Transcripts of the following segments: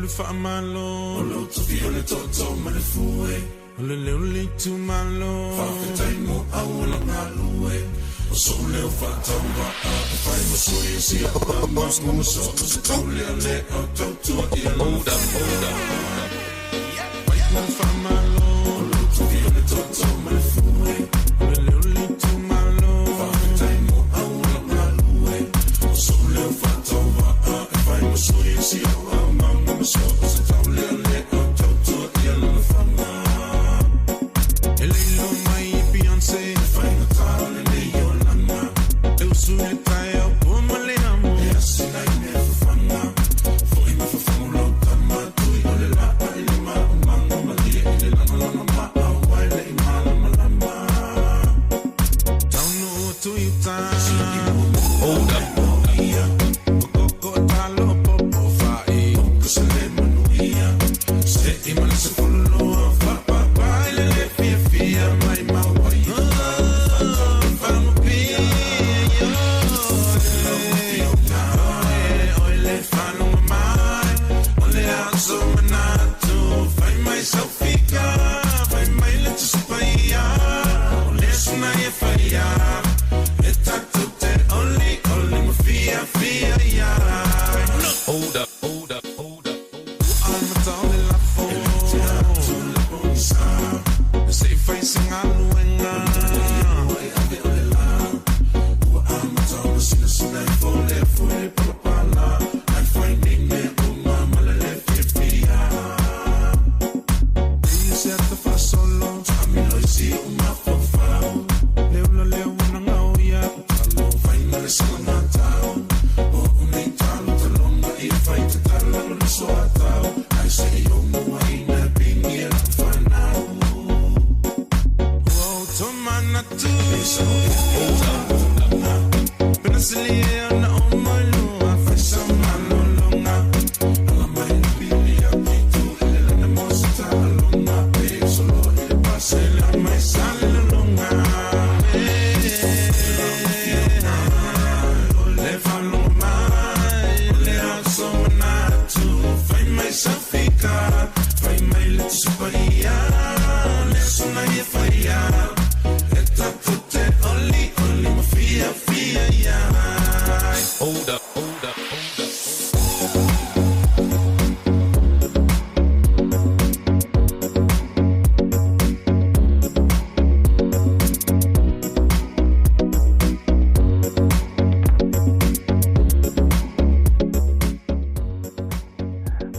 le whaamalo. O lo tuki o le toto ma le fue. O le leo le tu malo. Whawhetai mo au la ngalue. O so leo whatau wa a. E whai mo sui e si a pa mas mo so. O se tau lea le au tau tua i a lana. Hold up. Wai mo whaamalo. O lo tuki o le toto ma le fue. O le leo le tu malo. Whawhetai mo au la ngalue. O so leo whatau wa a. E whai mo sui e si a pa mas mo so. O se tau lea le au tau tua i a lana whanga. Elilo mai Beyoncé, fai na tale le Yolanda. Eu sou le tai au como le amo. E assim ai me fafanga. Foi me fafanga lo tama tui o le la ai le ma manga malia i le lama lama ma au ai le imala malama. Tau no tui ta. Hold up. Koko talo popo fai. Koko se le manuia. Se imana se foloa fa pa pa le le fia fia mai mau ai. Vamos pia yo. Oi le fano mai. Ole aso manatu. Fai mai selfika. Fai mai le tuspaya. Ole sna e faya. E tatu te oli ma fia fia ya. Hold up. I'm a town in la phone. Say facing a luenga. I'm a town sina sina fole pala. I'm finding me uma malale fia. Dice te fa solo. A lo si uma fofao. Leo na ngauya. Talo fai male sana tao. O unei talo talonga I fai te talo no so atao. I say yo mo ai na pingi na fanao. Tomana tu Penasilia na omalua Faisa malolonga Ala mai na bilia Kitu ilela na mosita alonga Pe solo ile pase la mai salolonga Ole falonga mai Ole aso manatu Fai mai safika Fai mai letu supaia Ole suna ye faya Tutte oli ma fia ya. Hold up.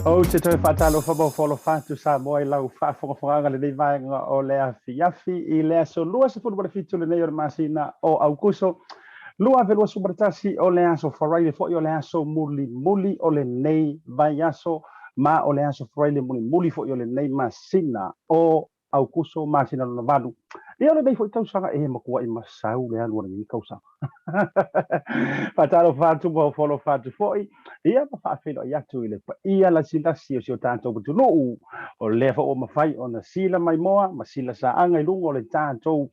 O te toi whatalo whamawholo whātu sa moe lau whawhonga le nei vaenga o lea fiafi I lea so lua se punu fitu le nei o le masina o aukuso. Lua velua subaratasi o lea so wharaile fo I o lea so muli o le nei vai aso ma o lea so wharaile muli fo I o le nei masina o aukuso masina no valu. Ia le nei fo I tausanga e makua I masau lea lua ni kausanga. Patalo fatu mo folo fatu foi ia pa fafelo ia tu ile pa ia la sila si o tanto tu no o lefa o mafai ona sila mai moa ma sila sa anga I lungo le tanto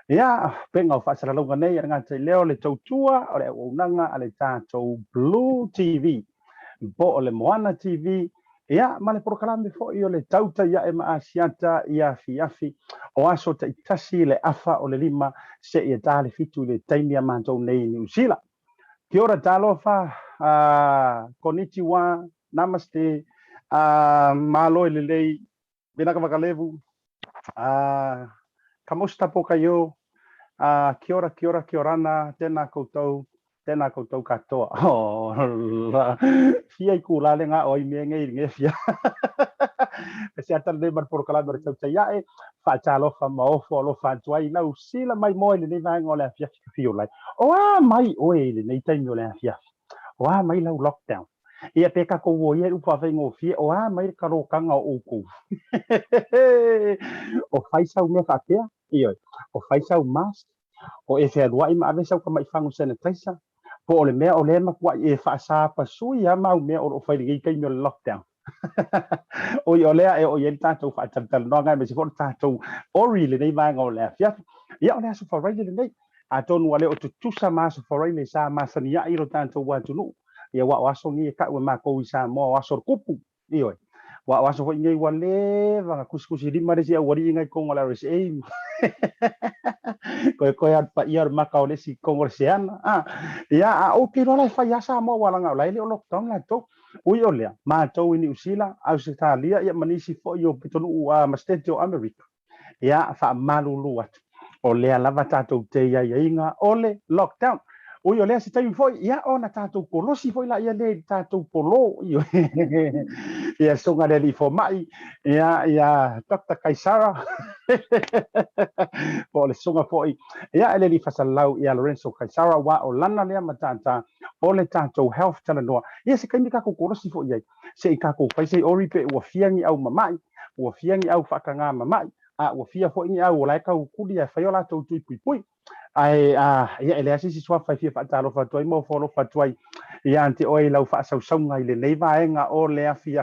ia penga o fasala longa nei nga te leo le tautua o le unanga ale tanto Blue TV bo o le Moana TV ia ma le prokalame fo I o le TAUTAI ia e ma ASIATA ia fiafi o aso te itasi le afa o le lima se ia tale fitu le tainia mantou nei New Zealand. Kia ora talofa, konnichiwa, namaste, malo I lelei, binaka wakalevu, kamusta po kayo, kia orana, tēnā koutou katoa. Fia I kūlale ngā oi mea nge fia. Se atal de mar por kala mer tau ia e fa chalo fa mo fo lo fa tuai na usila mai mo le ni vai ngola fia fio lai o mai o le nei tai ngola fia o mai la lockdown ia pe ka ko wo ia u fa vengo fia o mai ka ro kanga o ko o fai sa me fa pea ia o fai sa mas o e fe lua I ma ave sa ka mai fangu sanitizer po le mea o le ma kwa e fa sa pa sui ya ma me o fai le kai no lockdown o I olea e o yen tātou Talanoa me se fo tātou ori le nei vai ngolea fia ia olea so wharaile le nei a tonu ale o tutusa ma so wharaile sa ma sania I ro tātou watunu ia wa aso ni ka ua mako I sa mo aso kupu Iyo. Wa so ngai wale va kuskusi di mare sia wari ngai ko ngala res e. Ko at pa iar maka ole si kongresian. Ya o piro la fa ya sa mo wala ngau lai le lockdown la to. Ui ole ma to ini usila Australia ya manisi fo yo pitonu ma state of America. Ya fa malulu at. Ole ala va tato te ya inga ole lockdown. Ui ole si tai foi ya ona tato polo si foi la ya le tato polo yo. Ya songa le fo mai ya Dr. Kaisara. Po le songa foi ya ele li fasalau ya Lorenzo Kaisara wa o lana le matata ole tato health Talanoa. Ya se kai ka ko si foi ya. Se ka ko fai se ori pe wa fiangi au mamai, wa fiangi au fakanga mamai. Wa fia foi ni au la ka ku dia faiola to tu pui. Ai ya ele asi si swa fai fia fatalo fatoi mo folo fatoi ya anti oi lau fa sau sau ngai le nei vaenga o le afi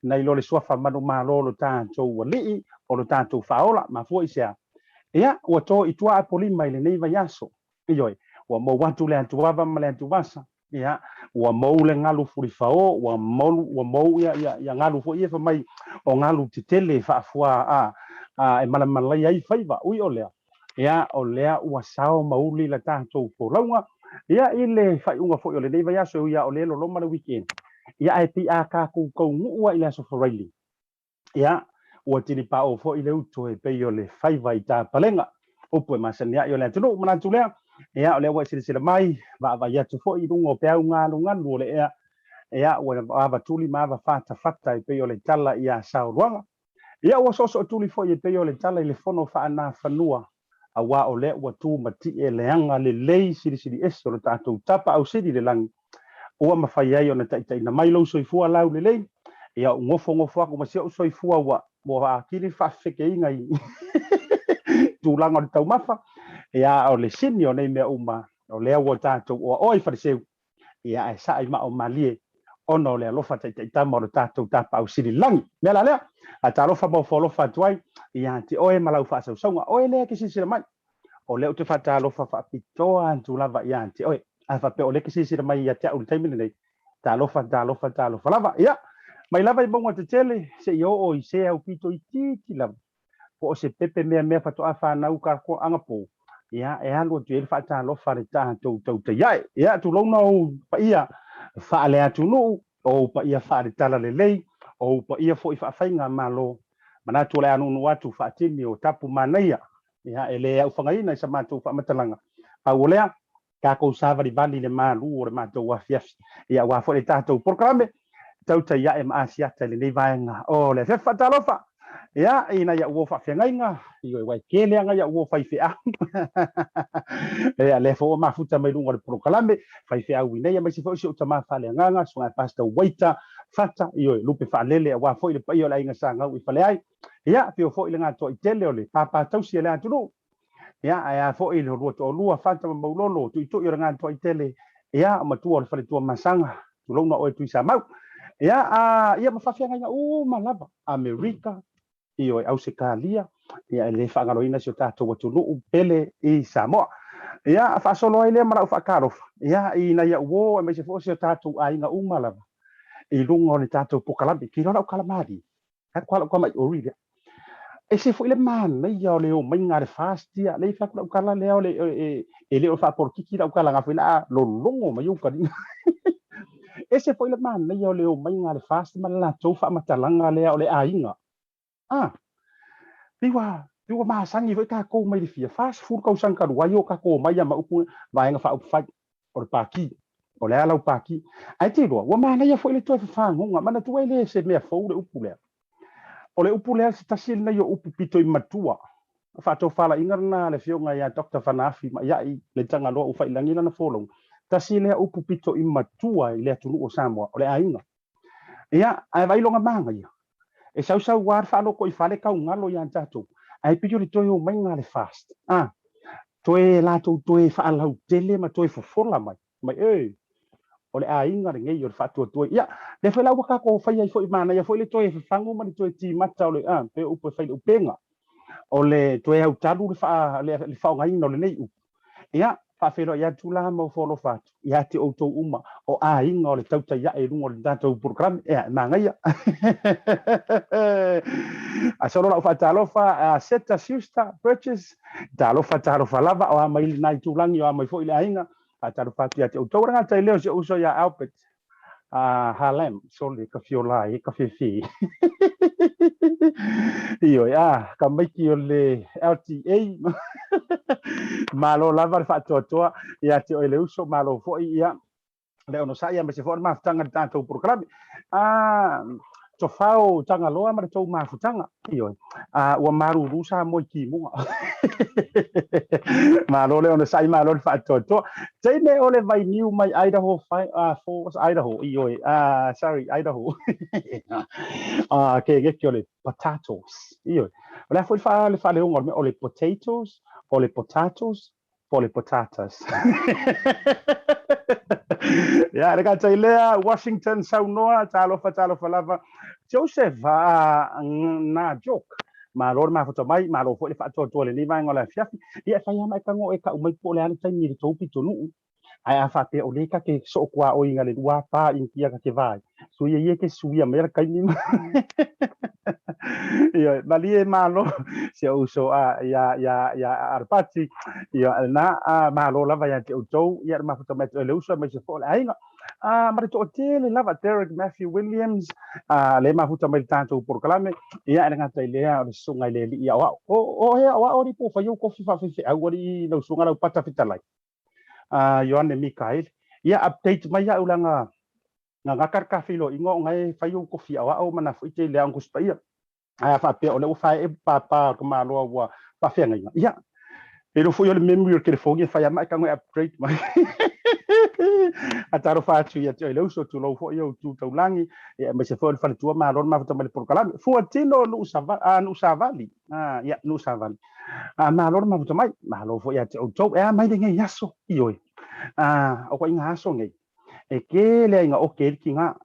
nei lo le swa fa manu malo lo tanto wali o lo tanto faola ma foi sia ya o to i tua poli mai le nei vaiaso ioi wa mo watu le antu wava ma le antu vasa ya wa mo le ngalu furi fao wa mo ya ngalu fo ia fa mai o ngalu titele fa fua e malai ai faiva ui olea ya olea ua sao mauli la tatou polaunga ya ile fai unga fo ole nei vai aso ya ole lo loma le weekend ya e pi a ka ku ua ile so foraili ya ua tini pa o fo ile uto e pe ole fai vai ta palenga opo masani ya ole tunu mana tulea ya ole wa sila mai va ya tu fo i dungo pe unga lunga ole ya ua va tuli ma va fata e pe ole tala ya sao ruanga ya ua so tuli fo i pe ole tala ile fono fa ana fanua awa ole ua tu mati e leanga le lei siri eso lo tatou tapa au siri le langi ua mafai ai ona taʻitaʻina mai lou soifua lau lelei ia ngofo aku masio soifua ua akili faafekeiga i tulaga o le taumafa ia o le sini o nei mea uma o lea ua tatou ua oa i fariseu ia e saʻi ma o malie ona o le alofa taʻitaʻitama o le tatou tapa au siri lagi mea la lea a talofa maufolofa atu ai ia te oe ma lau faasausauga oe lea ke sisila mai o leo te fatalofa faapitoa atu lava ia te oe a fape o le ke sisila mai ia te au le taimile nei talofa lava ia mai lava i bonga te tele se i o i se au pito i titi lava po o se pepe mea fatoa fanau ko anga po ia e alu tu ele fatalofa le tatou te ia ia tu lona o pa ia fa le atu no o pa ia fa le tala le lei o pa ia fo i fa fainga malo mana tu le anu watu fa tini o tapu Manaia ia ele au fangaina sa matu fa matalanga a olea ka ko sava di bali le malu o le matu wa fiaf ia wa fo le tatou programe TAUTAI ia e ASIATA le nei vaenga o le fatalofa ia ina ia wo fa fengainga i wai kele anga ia wo fai fea ia le fo ma futa mai lunga le programe fai fea wi nei mai si fo si o tama fa le nganga so ai pasta waita fata io lupe fa lele wa fo le pai o la inga sanga wi fa le ai ia pio fo ile ngato i tele o le papa tausi le atu ia ai fo ile ro to lua fata ma lolo tu i ngato i tele ia ma tu o le fa le tu masanga tu lona o tu sa mau ia mafafia malava Amerika io Australia ia le whangaloina si o tātou atunuu pele i Samoa ia whaasolo ai lea marau whaakarofa ia i na ia uo e mai se fo si o tātou ainga malava i lunga o le tātou pokalami ki rona o kalamari kwa mai oriria e se fo ile mana ia o le o mai ngare fastia le whakula ukala lea o le e le o whaporkiki la ukala ngawhi la lolongo mai ukari ese foi le mana ia o le o mai ngā le fast ma la tou fa matalanga lea o le ainga piwa masangi foi ka ko mai le fia fast food ka usang ka ruai o ka ko mai ma upu vaenga fa upu fai o le paki o le ala paki ai te ro wa mana ia foi le toi fa ngonga mana tu ele se me fo le upu le o le upu le se tasil na yo upu pito i matua fa to fala ingarna le fionga ya Dr. Fanafi ma ia i le tanga lo u fa ilangina na folong tasi lea upu pito i matua i lea tunu o Samoa o le ainga ia ai vai longa manga ia e sau war fa lo ko i fale ka ngalo ia tatou ai pito le toi o mai ngā le fast toe la toe fa ala tele ma toe fofola mai o le ainga le ngai o fa toe ia le fa la ka ko fa ia fo i mana ia fo le toe fango ma le toe ti mata o le pe upu fa le upenga o le toe au talu le fa ngai no le nei ia whawhero ia tula mau wholo whatu. Ia te o tau uma o a inga o le tautai ia e rungo le tātou programi. Ea, mangaia. A soro lau whatalofa, seta siusta, purchase. Talofa talofa lava o a maili nai tulangi o a mai fo ile a inga. A talofa ia te o tau ranga tai leo se uso ia Albert. Harlem, sole ka fiolai, ka fifi. Io, ka maiki o le LTA. Malo lava fa toa ia te o le uso malo fo ia le ono sa ia me se fo ma tanga tanto programa to fao tanga loa ma to ma futanga io o maru rusa mo ki mo malo le ono sa malo fa to te ne ole vai new my Idaho for Idaho io sorry Idaho ke le potatoes io le fa le ole potatoes ole potatoes Pole patatas. Ya, reka tailea Washington saunoa talofa lava. Joseph na joke. Ma lor ma foto mai ma lo fo le fa to le ni mai ngola fiafi. Ia fa ya mai kango e ka umai pole ana tai ni to pito nu. Ai a fa pe o le ka ke so kwa o inga le wa pa in kia ka ke vai. So ye ke suia me ka ni. Ia malie malo se uso ya arpati ia na malo lava ya te utou ia ma foto met le uso me se fo ai ma to tele lava Derek Matthew Williams le ma foto me tanto por clame ia nga tai le o sunga le ia o ia o ri po fa yo ko fa fa ori no sunga la pata fitalai Yohane Mikael ia update mai ya ulanga nga karka filo ingo ngai fa yo ko fi o mana fu te le angus pa ia ai fa pe o le fa e papa ko ma lo wa pa fe ngai ia pero foi o memory que foi fa mai ka ngai upgrade mai ataro fa tu ia te le uso tu lo foi o tu taulangi e me se foi fa tu ma ron ma fa me por kalam fu tino no usavali ia no usavali ma ron ma fa mai ma lo foi ia te o to e mai de ngai yaso io o ko inga aso ngai e ke le inga o ke kinga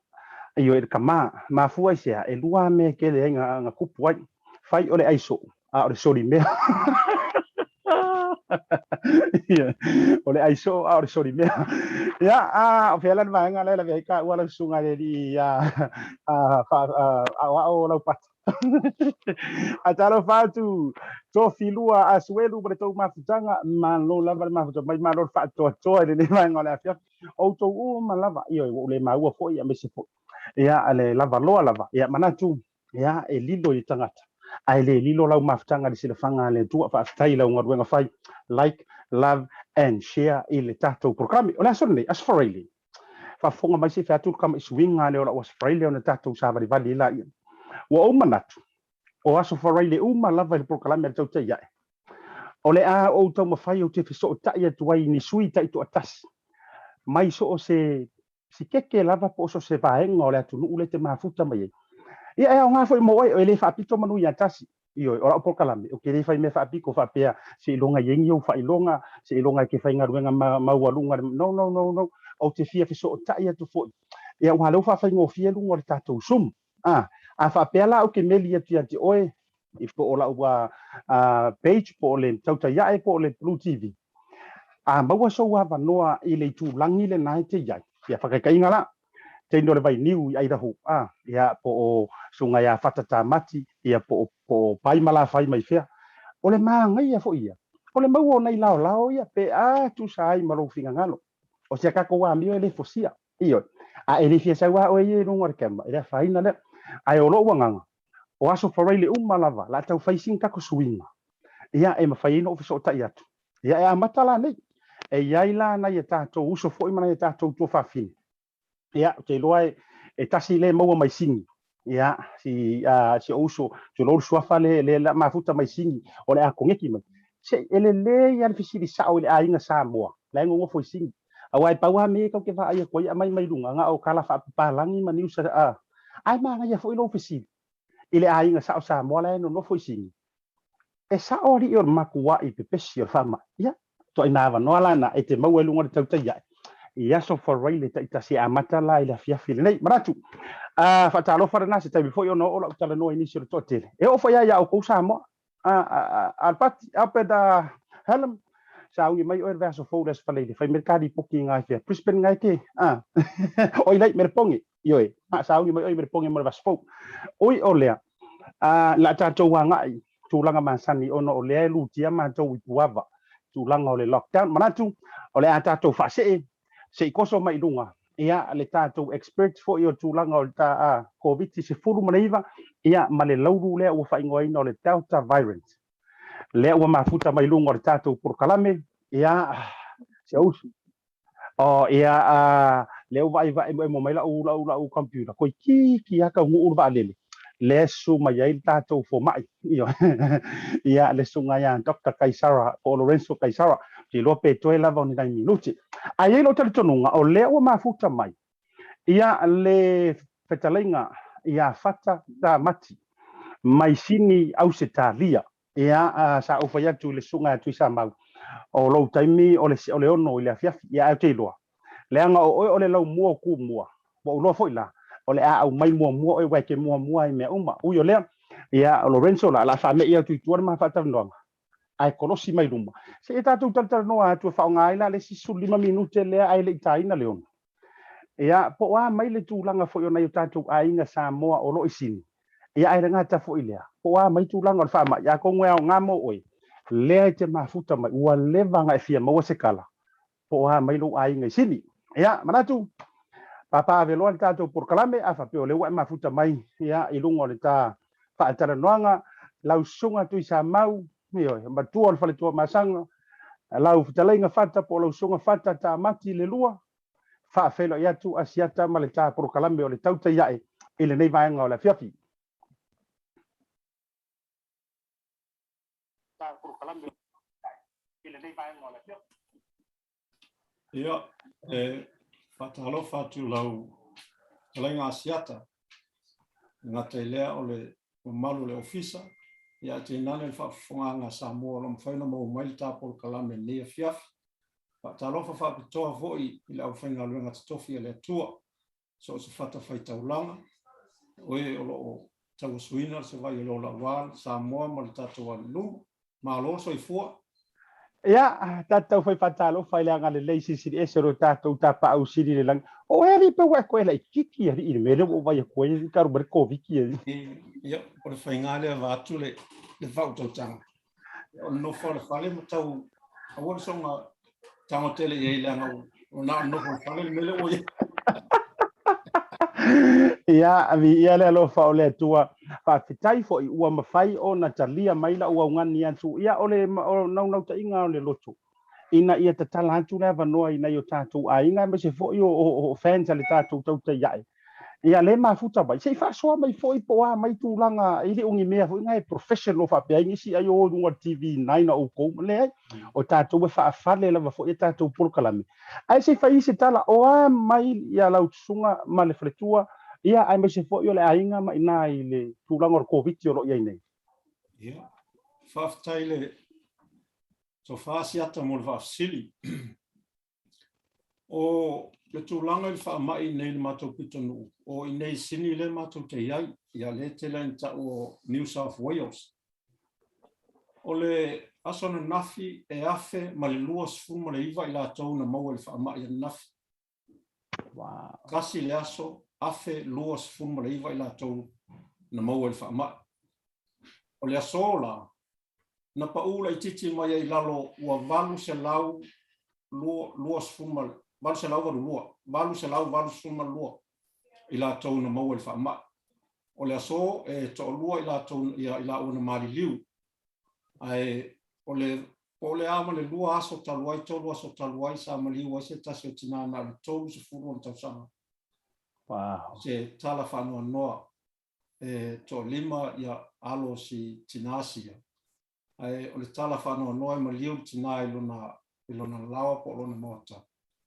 io e kama ma fu ai se e lua me ke le inga kupu ai fai ole aiso o le sori me ole aiso o le sori me ya o felan va nga le ve ka wala sunga le di o la pat atalo fatu to filua asuelu bre to mafutanga malo lava mafuta mai malo fatu to le mai ngole afia o to malava io le mau fo ia me se fo ia ale lava loa lava ia manatu ia e lilo i tangata ai le lilo lau mafutanga di silafanga le tua fa stai lau ngorwenga fai like love and share i le tato programi ola sonne as for really fa fonga mai se fa tu kam swinga le ola Australia na tato sa bali vali la ia wa manatu o aso farai le lava le programi tau te ia o le o tau mawhai o te fiso o tai atu ai ni sui tai tu atas mai so o se si keke lava po so se vaenga o le atu nuu le te mafuta mai ia e o ngā foi mo e le whaapito manu i atasi io o rao pokalame o ke le whai me whaapiko whaapea se ilonga yengi o whailonga se ilonga ke whainga ruenga maualunga no o te fia fiso o tai atu fo ia o halau whawhai ngō fia lunga o le tātou sum a whaapea la o ke meli atu ati oe i po o la ua page po le TAUTAI e po le Blue TV maua so wa vanoa i le tūlangi le nai te iai ia whakakainga la te ino le vai niu i Idaho ia po o sunga ia Fata Tamati ia po pai mala fai mai fea o le maangai ia fo ia o le maua o nei lao ia pe tu sai malo finga ngalo o se kako wa mio le fosia io e le fia sa wa o ye no ngor kema ia faina le ai o lo wanganga o aso farai le lava la tau facing kako swinga ia e mafaino o fiso tai atu ia e matala nei e iai la na ia tātou uso foi mana ia tātou tua whawhini ia te loa e tasi le maua mai singi ia si uso te lor suafa le la mafuta mai singi o le a kongeki mai se ele le ia le fisiri sao le ainga Samoa la ngo foi singi awai paua me ka ke va ia ko ia mai lunga nga o kala fa palangi mani usa ai ma ia foi lo fisiri ile ainga sao Samoa la no foi singi e sao ri o makua i pepesi o fama ia to ina va no la na e te mau lunga te tautai ia so for really ta si amata la ila fia fil nei maratu fa talo fa na se tai before no ola Talanoa inisio to tele e o fa ia o ko Samoa al pat apeda helm sao mai oi verso fodas falei fai mercado pouquinho ngai ke Brisbane ngai ke oi lai merpongi yoi sao mai oi merpongi mo vaspo oi olea la ta to ngai tulanga masani ono olea lu tia ma to wipuava tulanga ole lockdown manatu ole ata to fase se koso mai dunga ia le tatou expert fo io tulanga o ta covid se fulu manaiva ia male lauru le o fa ingoi no le delta variant le o mafuta mai lungo le tatou por kalame ia se us o ia le o vai vai mo mai la u computer ko ki aka ngu ba le le su mai ai tatou fo mai io ia le sunga ya Dr. Kaisara o Lorenzo Kaisara ti lo pe to la voni dai minuti ai lo tele tonunga o le o mafuta mai ia le fetalinga ia Fata Tamati mai sini au se talia ia sa o fa tu le sunga tu sa mau o lo taimi o le ono le afia ia te loa le anga o le lau mua ku mua o lo foi la o le au mai mua o wa ke mua ai me uma u yo le ia Lorenzo la fa me ia tu ma fa tano ai konosi mai luma se ta tu Talanoa tu fa ngai la le si su 5 minute le ai le taina le on ia po wa mai le tulanga fo yo na yo tatu ainga Samoa o lo isini ia ai nga ta fo ilea po wa mai tulanga o fa ma ya ko ngwa ngamo oi le te mafuta mai wa leva nga fia mo se kala po wa mai lo ainga sini ia manatu papa velo al tatu por kalame afa pe o le wa mafuta mai ia ilungo le ta fa Talanoa lau sunga tu sa mau mio ma tu al fa le tu masanga lau fitalenga fata po lau sunga Fata Tamati le lua fa felo ya tu ASIATA ma le ta por kalame o le TAUTAI ile nei vai nga la fiafi ta por kalame ile nei vai nga la fiafi ia fatalo fatu lau lenga ASIATA nga te lea o le malu le ofisa ia te nane fa fonga Samoa lo mfaina mo mai ta por kalame ni fiafi Talofa fa pitoa foi ile au fenga luenga tofi le tua so se fata fai taulanga oe o tau suina se vai lo la wal Samoa mo tato wa lu ma lo so i fua ia tata foi fatalo fai le nga le leisi si e sero tato tapa au siri le lang o eri pe wa ko le kiki eri ile mere o vai ko i karu ber ko viki ia por fenga le va tu le vauto tanga o no for fale mo tau a won songa tamo tele e le nga o na no for fale mele o ia ami ia le lo fa ole tua fa fitai fo i ua mafai o na talia mai la ua ngani atu ia ole nau ta inga ole lotu ina ia ta talantu le vanoa ina yo tatu a inga me se fo o fans ale tatu tau te iai ia le mafuta bai se fa so mai fo i poa mai tu langa ili ungi mea fo ngai professional fa pe ngi si ayo lunga TV 9 o ko le o tatu fa fale la fo i tatu por kalame ai se fa isi tala o mai ia lau sunga male fretua ia ai me se fo yo le ainga mai na ile tu langa o covid yo lo ia nei ia fa taile so fa ASIATA mo va sili o le tulanga i fa mai nei le matou pitonu o i nei sini le matou te iai ia le te lenta o New South Wales o le asona nafi e afe ma le lua sfuma le iva i la tau na mau le fa mai nafi wow kasi le aso afe lua sfuma le iva i la tau na mau le fa mai o le asola na paula i titi mai ai lalo ua valu se lau lua sfuma valu se lau valu lua valu se lau valu sfuma lua i la tau na mau le fa mai o le aso e to lua i la tau i la una mari liu ai o le ama le lua aso taluai tolu aso taluai sa mali wa se tasio tina na le tolu se furu o tausanga wow se tala whanua noa e to lima ia alo si tinasia ai o le tala whanua noa ma liu tina i lona lawa po lona mota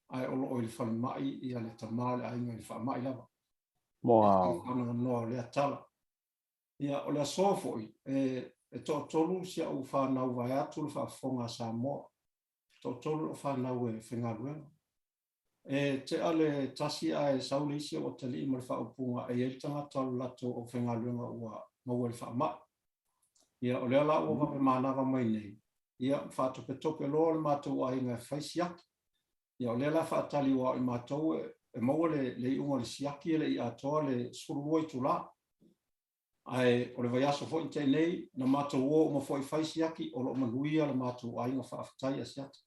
ai o le whalimai ia le tamale ai ngai whalimai lava wow whanua noa le atala ia o le asofoi e to tolu sia u whanau vai atu le whafonga Samoa to tolu o whanau e whengaruenga te ale tasi ai saulisi o tali mo le whaupunga e el tangata lato o whengaruenga ua mau le whaama ia o le ala ua wape manava mai nei ia whaatopetope loa le mātou a inga whaisiaki. Ia o lela whaatali wa i mātou e maua le iunga le siaki le i atoa le sururua i tula. Ai o le vaiaso fo i nei na mātou o ma fo i whaisiaki o lo manuia le mātou a inga whaafatai asiata.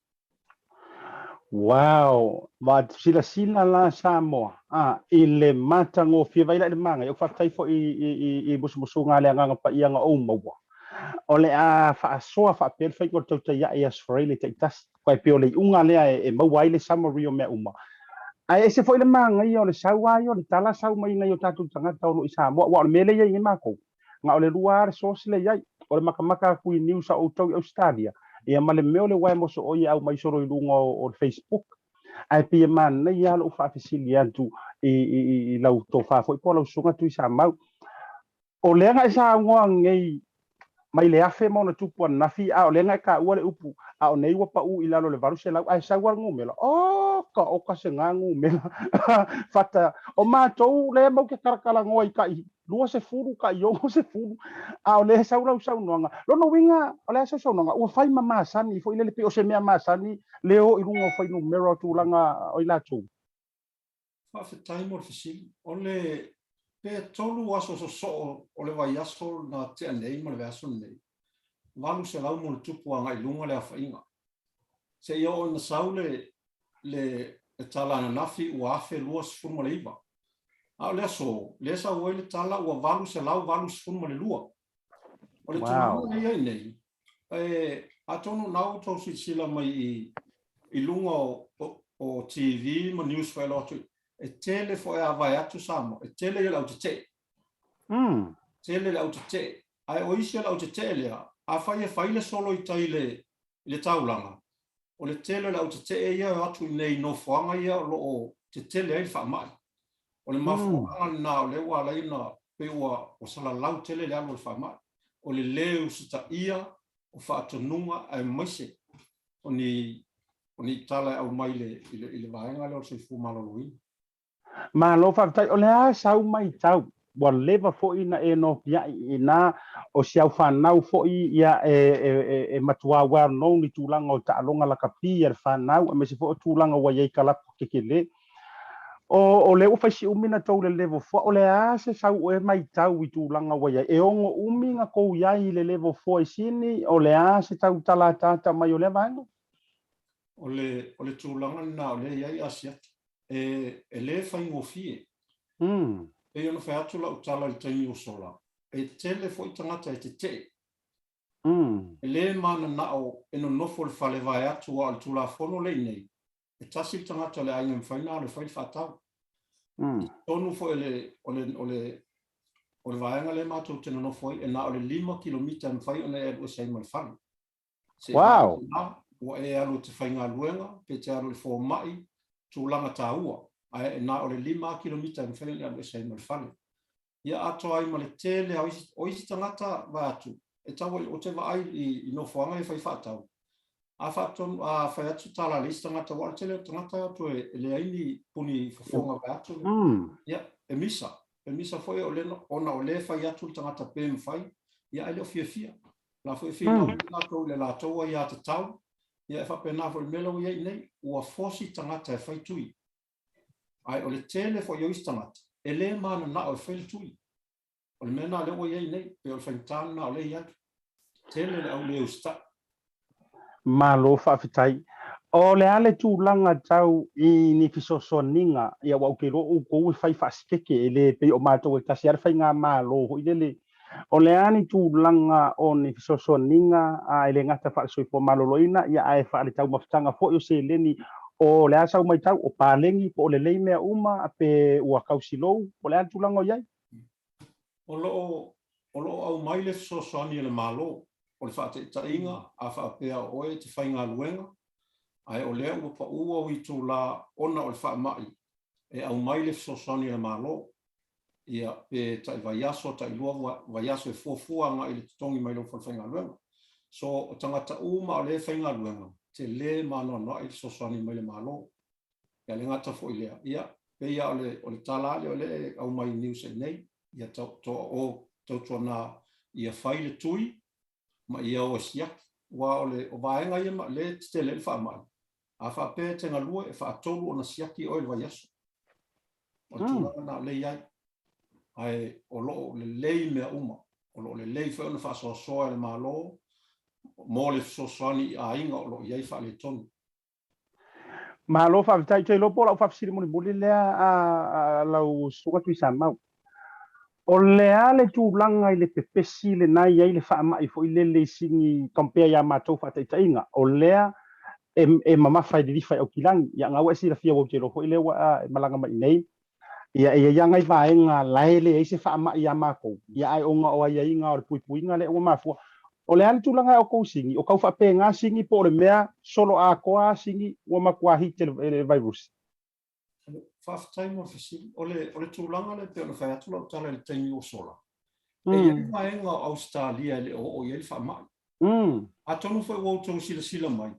Wow, ma sila la Samoa. Ile mata ngo fia vai le manga. Eu fatai fo i musumusunga le anga pa ianga o maua. Ole a fa soa fa pel fai ko tautai ya e Australia te tas. Ko pe ole unga le e maua ile summary o me uma. Ai se foi le manga i ole saua i ole tala sau mai na yo tatu tanga tau i Samoa. Wa mele ye mako. Nga ole luar so sile yai. Ole makamaka ku New South Australia. Ia male meole wai mo so o au mai soro i lunga o Facebook ai pia man nei ia lo fa fisili atu i lau to fa foi po lau sunga tu sa mau o lenga sa ngoa ngei mai le afe mo na tupu na fi a o lenga ka ua le upu a o nei wa pa u ilalo le varu se lau ai sa wa ngumela o ka se ngumela fata o ma to le mo ke karakala ngoi ka i lua se furu ka yo se furu a o le sau nonga lo no winga o le sau nonga o fai mama sani fo ile le pe o se mea masani leo i runga fai numero tu langa o ila tu Fa fe time o fisili o le pe tolu aso so o le vai aso na te nei ma le aso nei valu se lau mo le tupu anga i lunga le afainga se yo na saule le tala na nafi o afe luas furma le iva a le aso le sa o le tala o valu se lau valu furma le lua o le tulu nei a tonu nau to sila mai i lunga o TV ma news file o e tele fo e vai atu samo e tele le au te tele le au te ai o isi le au te le a fai le solo i tai le taulanga o le tele le au te e ia atu nei no foanga ia lo te tele ai fa mai o le mafoanga na o le wala ina pe o sala lau tele le alo fa mai o le leu sta ia o fa atonunga ai maise o ni tala au mai le vaenga le o se fu maloloina ma lo fa tai o le a sau mai tau wa leva fo ina e no pia ina o sia fa nau fo ia e matua wa no ni tulanga o ta longa la kapia fa nau me se fo tulanga wa ye kala kekele o le fa si umina tau le level fo o le a se sau e mai tau i tulanga wa ye e ongo uminga ko ia i le level fo i sini o le a se tau tala tata mai o le vano o le tulanga na o le ia i ASIATA e le fai ngofie e ona fai atu lau tala i taimi o sola e tele fo i tangata e te e le mana nao e no nofo le fale vai atu wa al tula fono le nei e tasi tangata le ainga mwhaina le fai whatau tonu fo o le vaenga le mātou tena nofo e na o le 5 kilomita mwhai ona e ua sei mai whani wow o e alu te whainga luenga pe te alu le fo mai tūlanga tāua, ai nā o le 5 kilomita ni whele anu e sei mai whale. Ia ato ai ma le tele o isi tangata wa atu, e tawa o te wa ai i no whanga e whai whātau. A whai atu tala le isi tangata wa tele o tangata atu e le aini puni whawhonga wa atu. Ia, e misa foi o le ona o le whai atu le tangata pēm whai, ia ai leo fia. La foi fia nau lātou le lātou ia te tau, ia e whapena fo le melo iei nei, ua fosi tangata e whai tui. Ai o le tele fo i ois tangata, e le mana na o e whai tui. O le mena leo iei nei, pe o le whaintana na o le iatu. Tele le au leo sta. Ma lo whawhitai. O le ale tūlanga tau i ni fisosoninga, ia wau ke ro'u kou whai whasikeke e le pe o mātou e kasi ar whai ngā mā lo hoi le. O le ani tūlanga o ni fisosoninga a ele ngata whaasoi po maloloina, ia ae whaale tau mawhitanga fo i o se leni o le asau mai tau o pālengi po o le lei mea uma a pe ua kausilou, o le ani tūlanga o iai. O lo au mai le fisosoani e le mālo, o le whaate tainga a whaapea oe te whainga luenga, ai o lea ua pa ua o i tū la ona o le wha mai, e au mai le fisosoani e le mālo, ia pe tai vaiaso, tai lua vaiaso e fuafua nga i le tutongi mai lo whainga luenga. So o tangata uma o le whainga luenga, te le mano no i fisosoani mai le mālo, ia le ngata fo i lea. Ia, pe ia o le talale o le au mai news e nei, ia tautua na ia whai le tui, ma ia o siaki, wa o vaenga ia ma le te le fa mai a fa pe te ngalua e fa tolu ona siaki o le vaiaso o tula na le ia ai o lo le lei me uma o lo le lei fa ona fa so le malo mo le so soani a inga o lo ia fa le tonu ma lo fa tai te lo pola fa siri mo buli le a lau suka tu sama o le ale tu langa ile pepesi le nai ile fa mai fo ile le singi compare ya matou fa tai inga o le e mama fa di fa o kilang ya ngawe si la fia wo te lo fo ile wa malanga mai nei ia ia ngai vaenga laile e se fa mai ya mako ya ai onga o ia inga o pui nga le o mafu o le ale tu langa o ko singi o kau fa pe nga singi po le mea solo a koa singi o makua hite le virus fa time of ole tulanga le pe ona fa atu lo tala le tengi o sola e ia vaenga Australia le o ia fa mai a tonu foi wo to sila mai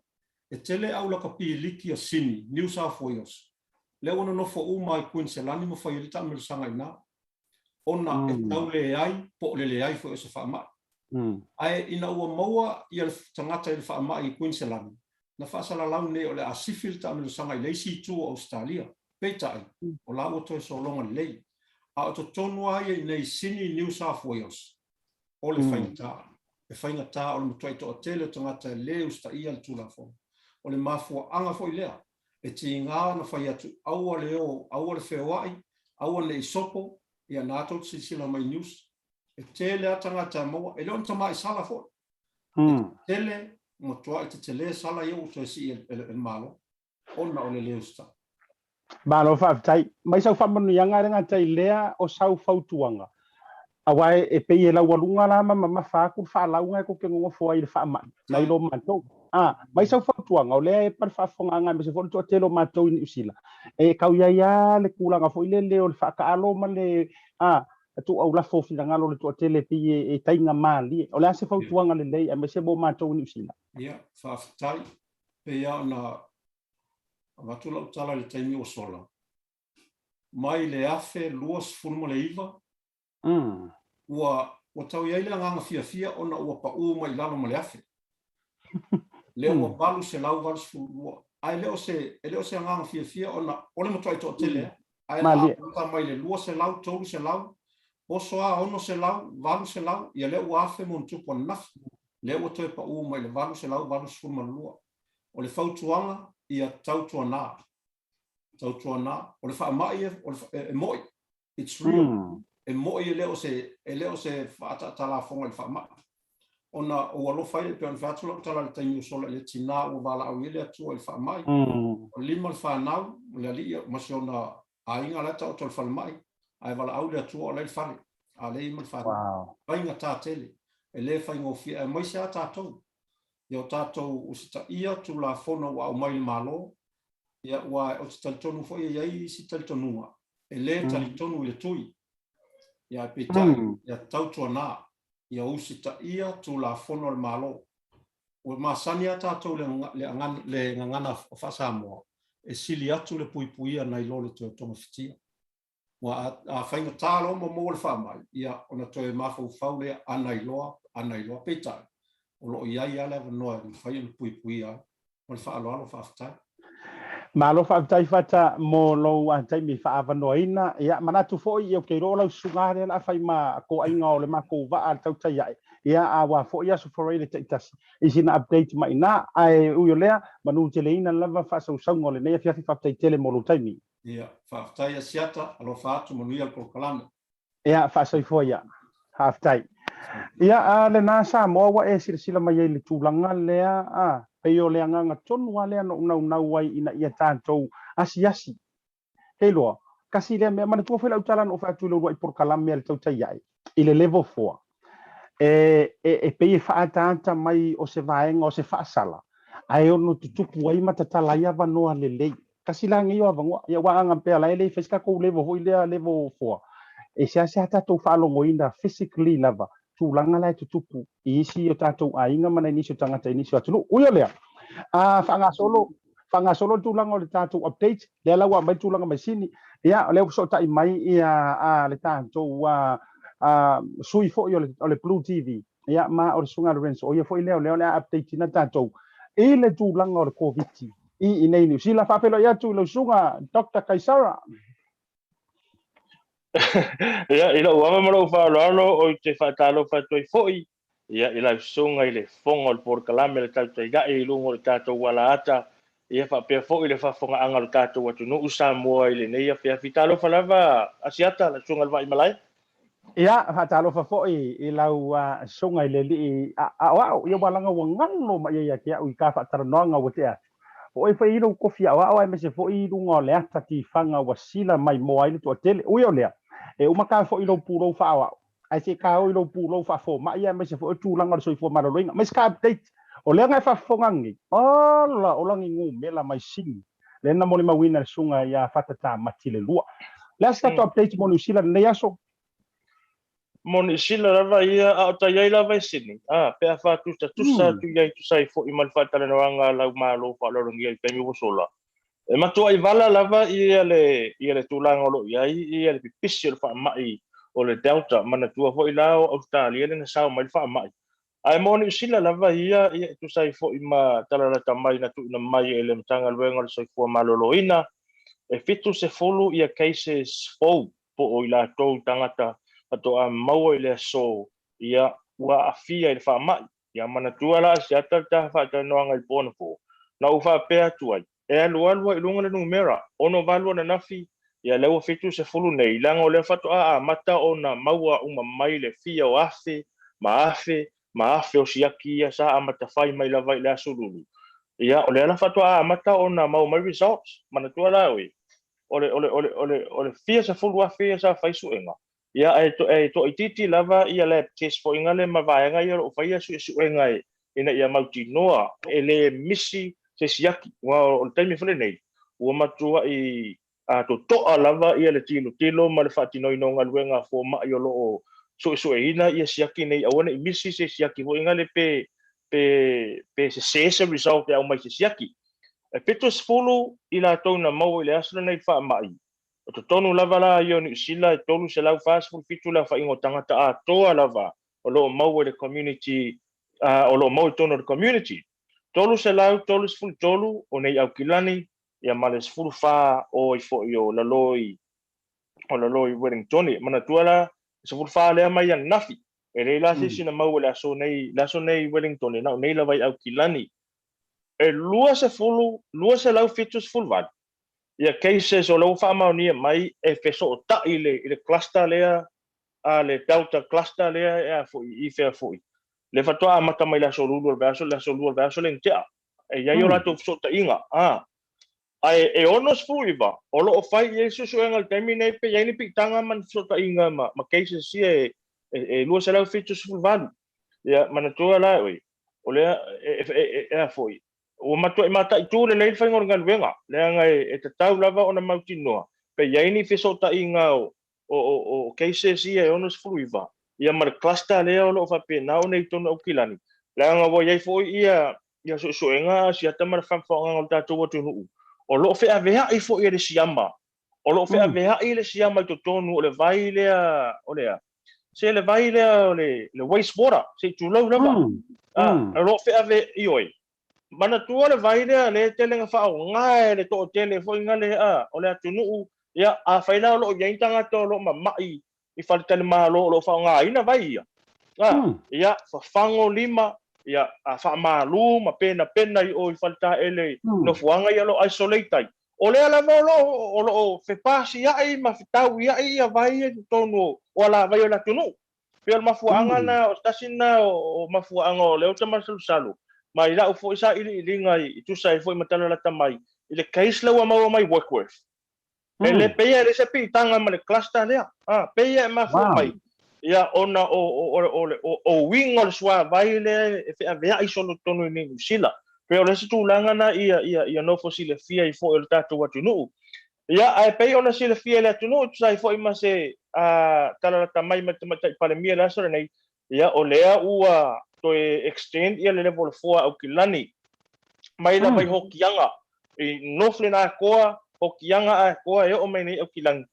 e tele au la kapi liki a sini New South Wales le ona no fo mai Queensland mo foi le tamu sanga ina ona e tau le ai po le ai foi se fa mai ai ina ua maua ia tangata i fa mai i Queensland na fa sala lau ne o le asifil tamu sanga i le si tu Australia petai o la o to so longa le a to tonu ai nei sini New South Wales o le fainta e fainta o le mutoi to tele tangata le usta ia tu la fo o le mafua anga fo ilea e tinga na fai atu au le fewai au le isopo ia nato sila mai news e tele atanga tamo e lon tama sala fo tele mo toa te tele sala ia to si el malo ona o le leusta ba lo fa tai mai sa fa manu yanga nga tai lea o sau fautuanga awai e pe la walunga la ma fa ku fa la unga ko ke ngo fo ai fa ma nai lo manto mai sa fa tuanga o le par fa fonga nga me se fo to telo mato in usila e kau ya le kula nga fo ile o fa ka alo ma le tu au la fo fina nga lo le to tele pi e tai nga mali o le se fa tuanga le lei me se bo mato in usila ia fa tai pe ya na matula tala le taimi o sola mai le afe luas fulmo le iva ua tau ia ile nganga fia ona ua pa mai lalo ma le afe le ua balu se lau valu fulua ai leo se nganga fia ona ole mo toi to tele ai la mai le luas se lau tolu se lau oso a ono se lau valu se lau ia le ua afe mo tupo naf le ua toi pa mai le valu se lau valu fulma lua o le fautuanga ia tautuana o le fa mai e moi it's real e moi e leo se fata tala fonga le fa mai ona o lo fai pe on fatu lo tala le taimi sola le tina o bala o ile atu le fa mai o lima le fa nau le ali ma sona ainga la ta o fa mai ai bala au le atu o le fa a le ima fa vai nga ta tele e le fa ngo fi e mai sa ta to yo ta to o sta ia tu la fona wa o mai malo ia wa o sta tonu fo ia i si tal tonu e le tal tonu le tui ia pita ia tautuana ia usita ia tu la fono al malo o masani ata to le ngana fa samo e sili atu le puipuia na ilole to fitia wa a fainga talo mo le fa mai ia ona to e mafu faule ana iloa pita o lo ia le no fai le puipuia o fa lo fa fata malo fa tai fata mo lo antai mi fa avanoina ia manatu fo i o ke rola sugare la fai ma ko ainga o le ma ko va al tau tai ia awa fo ia so for ile tas isina update mai na ai u yo lea manu teleina lava fa so sango le nei fa fa tai tele mo lo tai mi ia fa tai ASIATA alo fa atu mo ia ko kalama ia fa so fo ia half tai ia le na sa mo wa e sila mai le tulanga lea pe o le anga tonu ale no na wai ina ia tanto asi helo kasi le me mana tu foi la utala no fa tu lo wai por kalam me tau tai ai ile level 4 e pe fa tanta mai o se vaenga o se fa sala ai ono tupu ai mata tala ia va no ale le kasi la ngi yo vango ia wa anga pe la le fiska ko level ho ile level 4 e se ata to fa lo ngoina physically lava tulanga lai tupu isi o tatou ainga mana inisio tangata inisio atulu uyo lea fanga solo tulanga o le tatou update le lawa mai tulanga mai sini ia le so tai mai ia le tatou sui fo o le Blue TV ia ma o sunga Lorenzo o ia foi leo le update na tatou e le tūlanga o le COVID i nei New Zealand whawhelo ia tu le sunga Dr. Kaisara ia ila uama maro whaaloalo o te whaatalo whatoi foi ia ila sunga i le fonga o le porkalame le tautai ga i lungo le tatou wala ata ia whapea foi le whafonga anga le tatou atu no usa mua i le neia pia fitalo whalava asiata le sunga le vai malai ia whaatalo whafoi i lau sunga i le li wao ia walanga wa ngalo ma ia kia ui ka whaataranoanga wa tea o e whai iro kofi a wao ai me se foi runga o le ata ki whanga wa sila mai moa i le tua tele ui o lea e umaka foi iro pūrou whaawa ai se ka o iro pūrou whafo ma ia me se foi tūlanga le soifua maraloinga me se ka update o lea ngai whafongangi ola o langi ngu mela mai singi le na moni mawina le sunga ia Fata Tamati le lua lea se to update mo New Zealand nei aso moni sila lava ia a ta ia lava sini pe a fa tu tu ia tu sai fo i mal fa Talanoa la malo fa lo ngi pe mi sola e ma tu ai vala lava ia le tulanga lo ia le pipisi le fa mai o le delta mana tu fo i la Australia le sa mai fa mai ai moni sila lava ia tu sai fo i ma Talanoa mai na tu na mai ele mtanga luenga le sai fo maloloina e fitu se folu ia cases fo po o ila to tangata ato a mau ile so ia wa afia ile fa mai ia mana tua la ASIATA ta fa ta no ngal pon fo na u fa pe atu ai e alu i lunga le numera ono valu na nafi ia le fitu se fulu nei langa o le fa to a mata ona maua uma mai le fia o afe ma afe o siaki ia sa amata fai mai la vai le asululu ia o le la fa to a mata ona mau mai results mana tua la ole fia se fulu afe sa fai suenga ia to ititi lava ia le test fo ingale mavaenga ia o faia su enga ina ia mautinoa ele misi se siaki wa o taimi fole nei o matua i a to lava ia le tilo ma le fatino ino ngaluenga fo ma yo lo su ina ia siaki nei awana i misi se siaki fo ingale pe se result ya o mai se siaki e petos fulu ila tona mau ile asla nei fa mai o to tonu lava la io ni sila tonu se lau fast food fitu la fa ingo tangata a toa lava o lo mau le community o lo mau tonu le community tolu se lau tolu se fulu tolu o nei au kilani ia male se fulu fa o i fo io la loi Wellington mana tuala se fulu fa le mai an nafi e le la sina mau le aso nei Wellington na nei la vai au kilani e lua se lau fitu se fulu va ia cases o lo fa maonia mai e feso ta ile cluster lea le delta cluster lea e fo i fe fo le fa toa mata mai la soludo le verso le ntia e ia yo la to so ta inga ai e onos fuiva o lo fai yesu so engal terminate pe ia ni pitanga man so ta inga ma cases si e lo se la fitu sul valu ia manatua la o le e fo o matua mata i tu le nei fa ngor ngal venga le nga e te tau lava ona mautinoa pe ia ni fiso ta inga o cases ia onos fruiva ia mar cluster le o lo fa pe na o nei tonu o kilani le nga wo ia fo ia so enga si ata mar fa fa ngal ta tu tonu o lo fe avea i fo ia le siama o lo fe avea i le siama to tonu o le vai le o le se le vai le waste water se tu lo lava o lo fe ave i oi mana tua le vai le tele nga fa nga le to tele fo nga le o le atunu ia a faila lo ia tanga to lo mai i falta le malo lo fa nga ina vai ia fa fango lima ia a fa malu ma pena i o i falta ele no fuanga ia lo isolate o le ala lo fe pasi ia i ma fitau ia vai tonu o la vai o la tunu pe ma fuanga na o stasina o ma fuanga o le o tama salu mai la fo isa ili ngai tu sai foi matalo la tamai ile case la wa mai workworth ele peia le se pitanga ma le cluster le peia ma fo mai ia ona o wing o swa vai le fe avea i solo tonu ni sila pe o le tu langa na ia no fo sile fia i fo el tatu watu no ia ai peia ona sile fia le tu no sai foi ma se tala la tamai matai pale mia la sore nei ia o lea ua to extend ia le level 4 au kilani mai la vai hokianga i nofle na koa hokianga a koa e o mai nei au kilani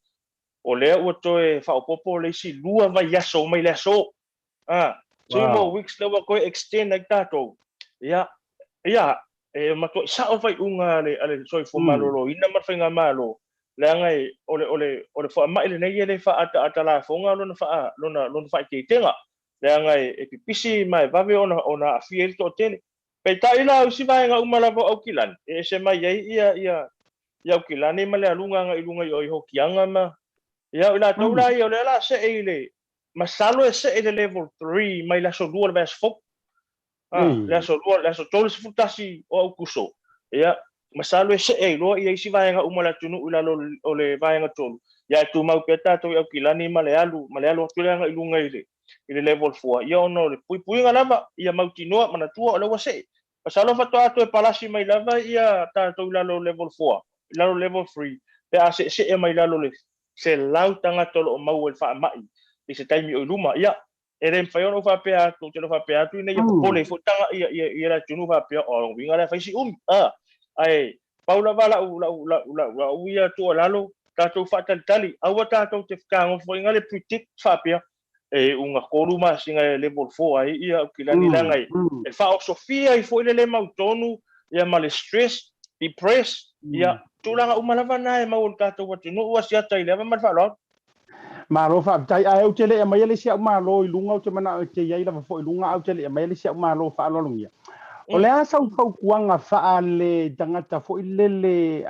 o lea ua to fa opopo le si lua vai yaso mai le so 2 more weeks lewa ko extend like tato ia matua sa o fai unga ale soi fo malolo ina mafenga malo le ngai ole fo mai le nei le fa ata la fo nga lona fa ke tenga le ngai e pisi mai vave ona afiel to tele pe tai la usi vai nga umala vo aukilan e se mai ia ukilani male alunga nga ilunga i hokianga ma ia ila tola ia le la se ele masalo e se ele level 3 mai la so dua verse 4 la so tole se futasi o kuso ia masalo e se lo ia isi vai nga umala tunu ila ole vai nga tolu ia tu mau peta to ia kilani male alu tula nga ilunga ile level 4 ia ono le pui nga lava ia mau tinoa mana tua ole wase masalo fa to e palasi mai lava ia ta to ila level 4 ila level 3 pe se e mai lalo le se lau tanga tolo o mau e fa mai i se taimi o luma ia e rem fai ono fa pe atu te no fa pe atu ina ia pole fo tanga ia la tunu fa pe o winga la fai si ai paula vala u ia to lalo tatou fa tali au tatou te fkango fo inga le predict fa pe e unga koluma singa level 4 ai ia kilani langa e fa o sofia i fo ile mau tonu ia male stress depressed ia tulanga umalava na e mau tatou watu no ASIATA ile ma fa lo Malo fa tai ai o tele mai le sia malo i lunga o te mana te ia la fo i lunga o tele mai le sia malo fa lo lungia o le asa u fau kuanga fa le tangata fo i le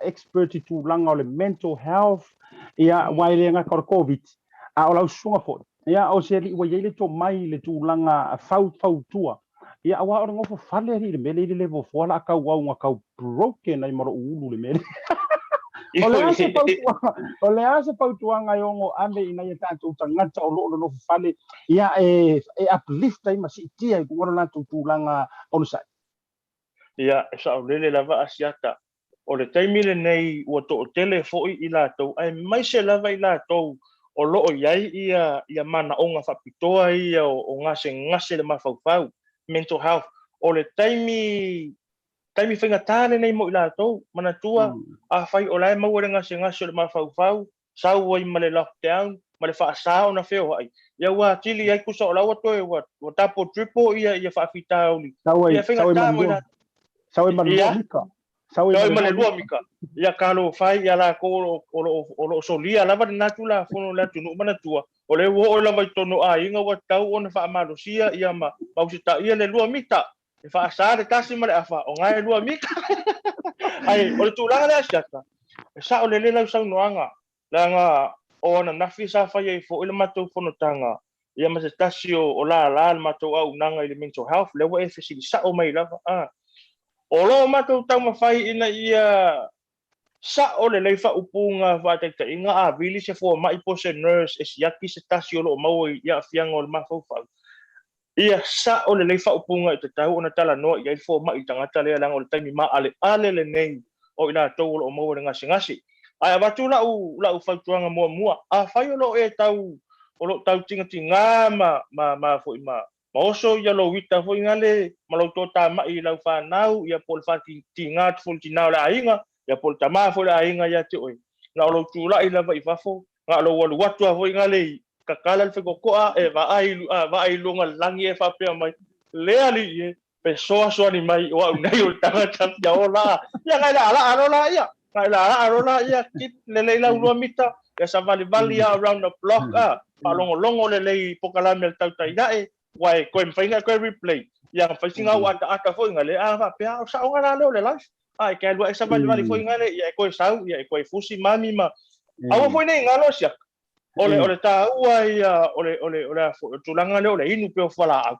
expert tu langa o le mental health ia wai le nga covid a o la sunga fo ia o se li wa ile to mai le tu langa fau tua ia wa o ngofo fale ri le mele le level fo la ka wa nga ka broken ai maro ulu le mele o le ase pautuanga yongo ande ina ia tātou tangata o loo no fale ia e uplift ai masitia i ngoro na tutulanga onu sai ia sa lele lava ASIATA o le taimi le nei ua to tele foi i latou ai mai se lava i latou o loo iai ia mana onga whapitoa ia o ngase le mafaufau mental health o le taimi whenga tāne nei mo i latou mana tua a whai o lai mau ngase le mafaufau sau ai ma le lockdown ma le whaasao na wheo ai ia ua tili ai kusa o laua toe ua tapo triple ia whaafita oli ia whenga tā mo i latou sau e malua mika sau e malua mika ia kalo fai ia la ko o solia lava na tula fono la tunu mana tua o le wo o lava i tono a inga wa tau ona fa malosia ia ma mausita ia le lua mita e fa sa de tasi male afa o ngai lua mika ai o le tulanga le ASIATA sa o le lela sau noanga langa o na nafi sa fa ia fo ile matou fono tanga ia ma se tasi o la matou au nanga ile mental health le wa e fisi sa o mai lava o lo matou tau mawhai ina ia sa o le leifa upunga whaataita inga a vili se fo mai po se nurse e siaki se tasi o lo mau ia fianga o le mawhauwhau. Ia sa o le leifa upunga i te tau o na Talanoa ia i fo mai tangata lea langa o le taimi maa ale le nei o ina tau o lo mau le ngasi. Ai awatu lau whautuanga mua. A whai o lo e tau o lo tau tinga ma fo ima. Ma oso ia lo wita fo ingale ma lo tota mai lau whanau ia pol whati tinga fo tinau la inga ia pol tama fo la inga ia te oi. Nga lo tula i lava i wafo nga lo walu watu fo ingale kakala le kokoa e va ai lunga langi e whapea mai lea li e pe soa ni mai o au nei o tanga tapia o la ia ngai la arola ia ngai la arola ia kit le leila urua mita ia sa vali around the block palongo le lei pokalame le tautai dae wai koe mwhainga koe replay ia mwhaisinga o ata fo ingale whapea o sa o ngana leo le life ai kai lua e sa vali fo ingale ia e koe sau ia e koe fusi mami ma awa fo nei ngalo siak ole ta ua ia ole tulanga le ole inu pe fala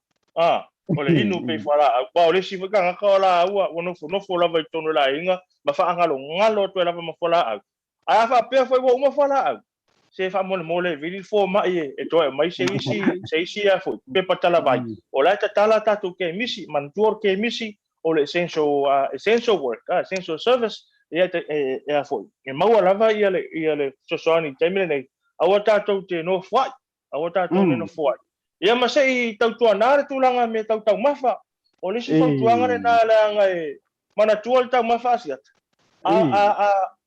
ole inu pe fala ba ole si ka la ua no fo la vai tonu la inga ma fa ngalo to la ma fala a fa pe fo mo fala se fa mole vili fo mai e to mai se isi a fo pe patala vai ola ta tala ta tu ke misi man tuor ke misi ole essential work essential service ia e fo e mau lava ia le sosani temile nei awa tātou te no fuai, awa tātou ne no fuai. Ia masei tautua nare tūlanga me tautau mawha, o lisi whautuanga ne nā leanga e mana tua le tau mawha ASIATA.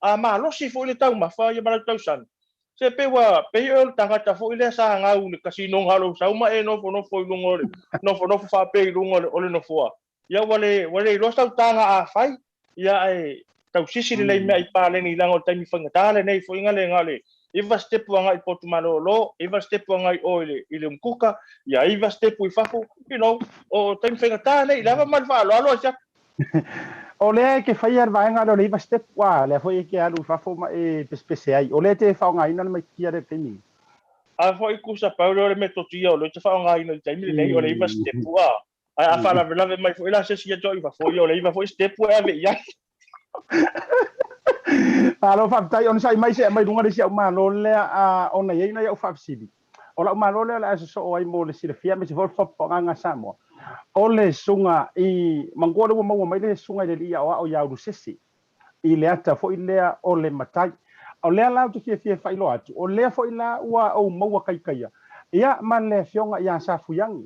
A maa losi fo le tau mawha, ia mana tau san. Se pe wa pe o tangata fo ile sa nga u le kasino ngalo sa uma e no fo lungo no fa pe lungo ole no fo ia wale lo sa tanga a fai ia ai tau sisi le me ai pale ni lango taimi fangata le nei fo ngale iva step wanga i potu malolo iva step wanga i oile ile mkuka ia iva step i fafo o taimi fangata nei lava mal fa lo sia o le ke fai ar vai ngalo le step wa le foi ke alu fa fo ma e pespese ai o le te fa nga ina mai kia re temi a foi kusa paulo le metotia o le te fa nga ina taimi le nei o le iva step wa a fa la mai foi la se sia jo iva foi o le iva foi step wa ave ia alo fa tai on sai mai se mai dunga de sia ma lo le a ona ye na ya fa sidi o la ma lo le la so ai mo le sile fia me se vol fa nga samo o le sunga i mangoa ua maua mai le sunga i le lia o ya uru sesi i le ata fo i lea o le matai o lea lau te fia whailo atu o lea fo i la ua au maua kaikaia ia ma le fionga ia sa fuyangi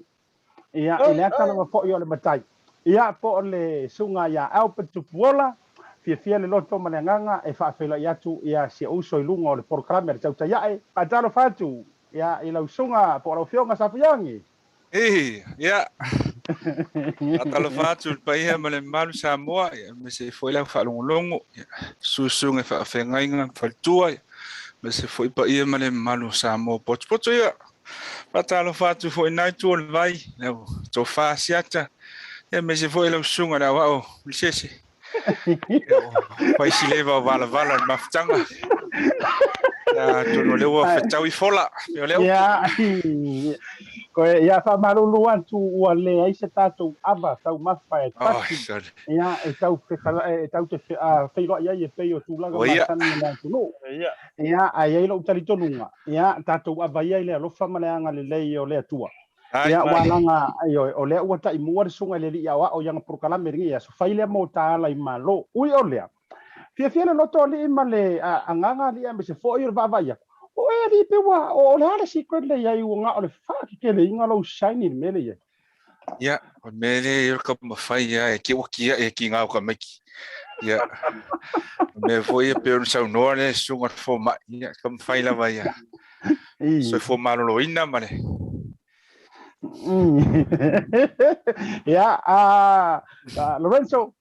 ia i le ata lama fo i o le matai ia po o le sunga ia au pe Tupuola fia le loto ma le nganga e whaafela i atu ia si uso i lunga o le porokrame le tautaiae patalo fatu ia i lau sunga po lau fionga sa fuyangi ia atalo fatu paia ma le malu Samoa me se foi la whaalongolongo susunga whaafengainga whaltua me se foi paia ma le malu Samoa potspoto ia patalo fatu foi nai tu le vai leo to fa ASIATA me se foi la sunga la wao lisese pai si leva vala maftanga na tono lewa fetau i fola leo ia ko ia fa malulu atu ua le ai se tatou ava tau mafa e tasi ia e tau te feilo ia e feio tulaga matani na tunu ia ai ai lo tali tonunga ia tatou ava ia le alofa maleanga le lei o le atua ia walanga o le ua tai mua sunga le ia o yang prokalame ringia so faile mo taala i malo ui o le fia le loto le male anganga le me se fo i va ia o e ri pe wa o le ala secret le ia u nga o le fa ke le inga lo shiny mele ia ia o mele yo ka mafai ia e ki wakia e ki nga o ka meki ia me foi pe un sau no le sunga fo ma ia ka mafai la vai ia so fo malo lo ina male ia Lorenzo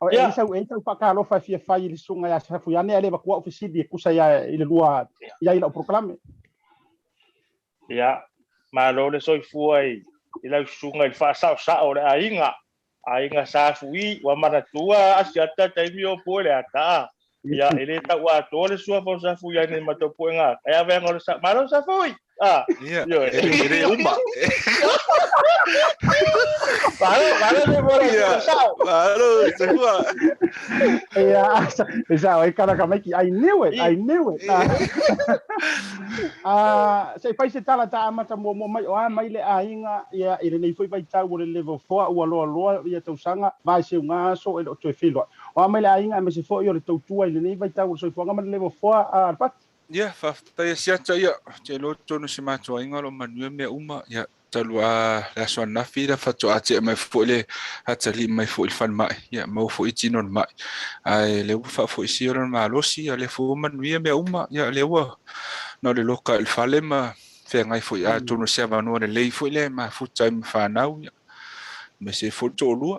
o e sau pakalo fa fia fai le sunga ya sa fu ya ne le ba kwa ofisidi kusa ya ile lua ya ile proclame ia malo le soi fuai ila sunga il fa sa o le ainga sa fui wa maratua ASIATA taimi o pole ata ia ele ta wa to le sua fo sa fui ai ma to puenga ia vengo le sa malo sa fui ia ele uma Vale de bola claro se fua esa o cara kameki I knew it sei pai se tala ta amata mo mai o mai le ainga ia ile nei foi vai tau le level 4 ua loa ia tau sanga vai se unga so e to filo o mai le ainga me se foi o le tau tua ile nei vai tau so fonga ma level 4 pat ia fa tai ASIATA ia te lo tono se matua inga lo manu me uma ia talua la so na fira fa to ate mai fole atali mai fole fan mai ia mo fo itino mai ai le fa fo siro ma lo si ale fo manu me uma ia le wa no le local fale ma fe ngai fo ia tono se va no le fo le ma fo time fa nau me se fo to lu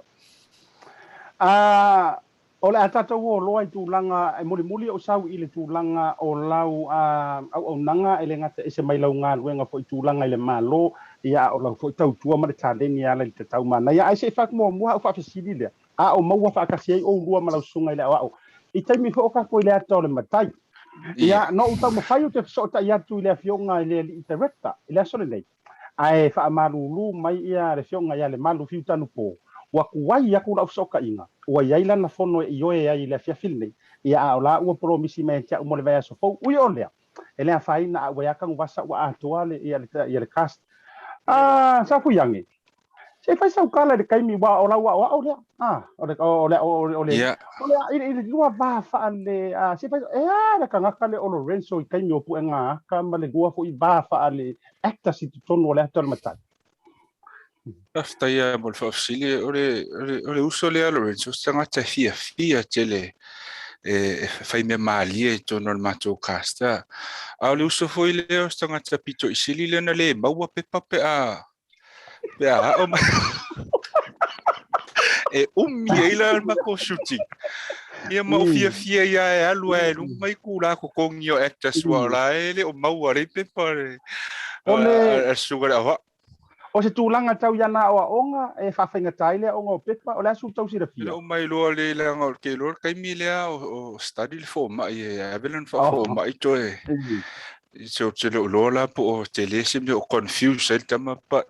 o le atata o loa i tūlanga e muli o sau i le tūlanga o lau au nanga e le ngata e se mai lau ngā luenga fo i tūlanga i le malo ia o lau fo i tautua ma le tāleni ala i te tau mana ia ai se whak mua au whawhasili lea o maua whakasi ai o rua ma lau sunga i le au i taimi fo o kako i le ata o le matai ia no utau mawhai o te fsota i atu i le fionga i le director i le asole nei ai wha amalulu mai ia le fionga ia le malu fiu tanu po wa kuai ya kula usoka inga wa yaila na fono i yoe ya ile fia filne ia ola ua promisi me tia mo le vai so fo u yolea ele a faina wa ya kan wasa wa atuale ia le cast sa fu yangi se fai sa kala de kaimi wa ola wa ole ole ile lua va fa le se fai la kan akale o Lorenzo i kaimi o pu nga ka male gua fo i va fa le acta si tono le atal matai After ia mo fa sili ore uso le Lorenzo stanga te fia tele fai me malia e tono le matou kasta a le uso foi le o stanga tapito isili le na le maua pepa pe a o mai e e la ma ko shooting ia ma fia ia e alu e lu mai kula ko kongi o actor swala ele o maua re pepa Ole sugar ava o se tūlanga tau iana o a onga e whawhainga taile onga o pepa o lea su tau sira Ina fia. o mai loa le la ngor ke lor kai mi le o study le fo mai e avelon fa Oh. fo mai to e so te lo la po te le sim o confuse el tama pa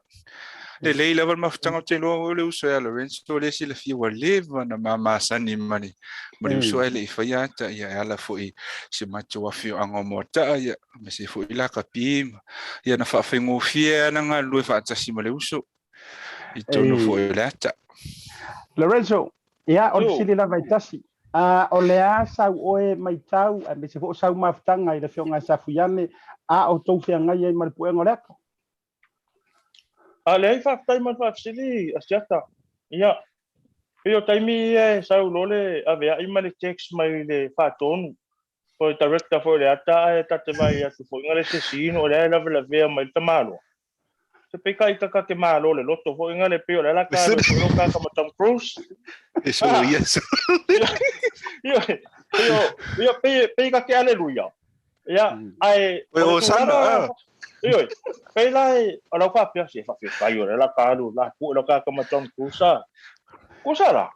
le la va maftanga te lo le uso ya Lorenzo le si le fi wa le na mama sani mani mo le uso ele fa ya ta ya ala fo i se macho wa fi ango mota ya me se fo ila ka pi ya na fa fengo fi na nga lu fa ta si mo le uso i tono fo la ta Lorenzo, ia o le sili la vai tasi. O lea sau oe mai tau, a me se fo sau maftanga i le fionga sa fuyane, a o tau fia ngai e malpue ngoreka. A le ai whaftai man whafsili, ASIATA. Ia, pio taimi e sau lole a vea ima le text mai le whatonu. Ko e director fo le ata e tate mai atu fo inga le se sino o le la vea mai tamalo. Se peka i taka te malo le loto fo inga le pio le la ka le fo ka kama Tom Cruise. eso yes Ia peka ke aleluia. Ia, ai o sana Oi, pei lai, ala fa pia se fa pia kai ora la kalu la pu la ka kama Tom Cruise. Kusa la.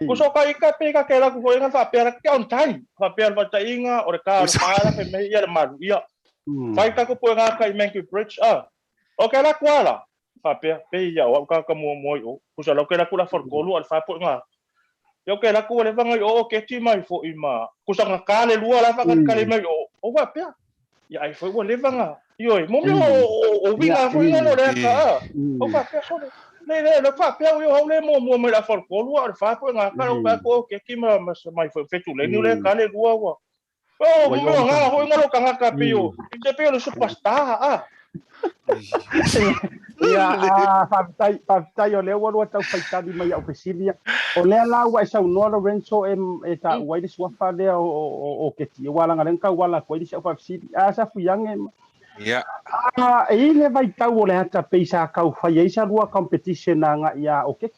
Kusa kai ka pe ka ke la ku nga fa pia ke on time. Fa pia va ta inga ora ka la pe me ia malu ia. Fai ka ku pu nga kai Monkey Bridge O ke la kwala. Fa pia pe ia wa ka mo o. Kusa la ke la ku la for golu al fa pu nga. Yo ke la ku le vanga o ke ti mai fo ima. Kusa nga ka le lua la fa ka le mai o wa pia. Ya ai foi o le vanga. Ioi, mo o vinga foi no le ka. O fa pe so le fa pe o le mo me la for ko lu ar fa po nga ka o ba ko ke ki ma mai foi fetu le ni le ka le lua wa. O mo nga ho nga lo ka nga ka pe o. Te pe o superstar Ia whawtai o lea warua tau whaitari mai au pesilia. O lea la wa sau noa Lorenzo e ta uaire suafa lea o ke tia walanga renka wala koe di sa whawsiri. Sa fuyange ya e ile vai tau o le ata peisa kau whai eisa rua competition na nga ia o ke.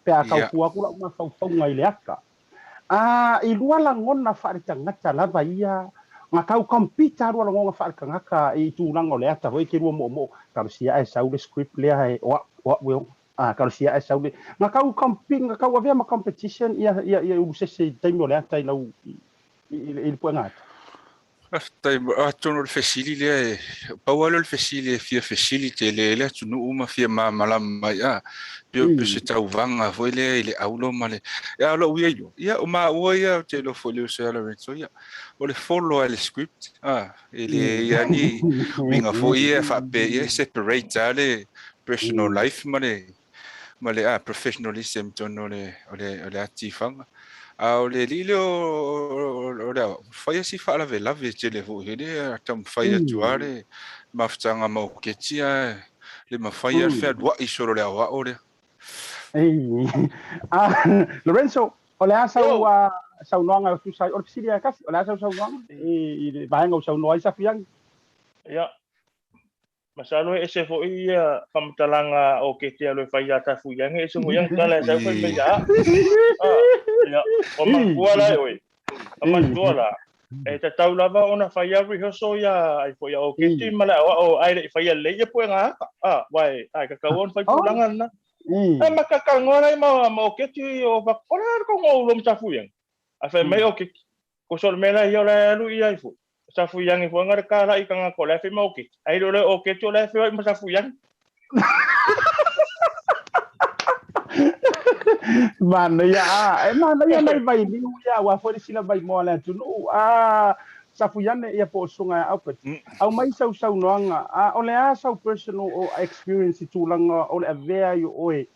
Pe a kau pua kula uma whau ngai le aka. I lua la ngona wharitangata lava ia nga kau kompita rua la ngonga wharitangaka i tūranga o le ata roi ke rua mo karusia e sau le script lea e weo karusia e sau le nga kau kompita nga kau avea ma competition ia usese taimi o le ata i lau i pua ngata. Tai tono le fesili le paualo le fesili fia facility le tunu uma fia mala mai pio se tau vanga foi le aulo male ya lo wi yo ya o ma o ya te lo folio se ala so ya o le follow le script ele ya ni winga foi ya fa pe ya separate ale personal life male professionalism tono le atifanga au le lilo o fai si fa la vela te le vo hele tam fai tuare maftanga mo ketia le ma fai fa wa i solo le wa ore Lorenzo o le sau noanga tu sai o psiria kasi o le sau noanga i vai ngau sau noai sa fiang ya masalo ese fo ia pamtalanga o ketia lo fai ata fu yang ese mo yang kala sa fai me ya o ma kuala oi ama kuala e ta tau lava ona fai a rehearsal ya ai fo ya o keti mala o ai le fai le ia po nga wai ai ka kawon fai pulanga na ma ka ka ngora ma o keti o va ora ko ngo lo mta fu yang a fai me o ke ko sol mela yo la lu ia fu sa fu yang i ngar ka la i ka nga ko la fe mo ke ai lo le o ke to la fe ma sa fu yang Manaia Manaia mai vai ni ya wa fo sila vai mo la tu sa fu yane ia po sunga au pe au mai sau noanga o le sau personal o experience tu langa o le avea yo oe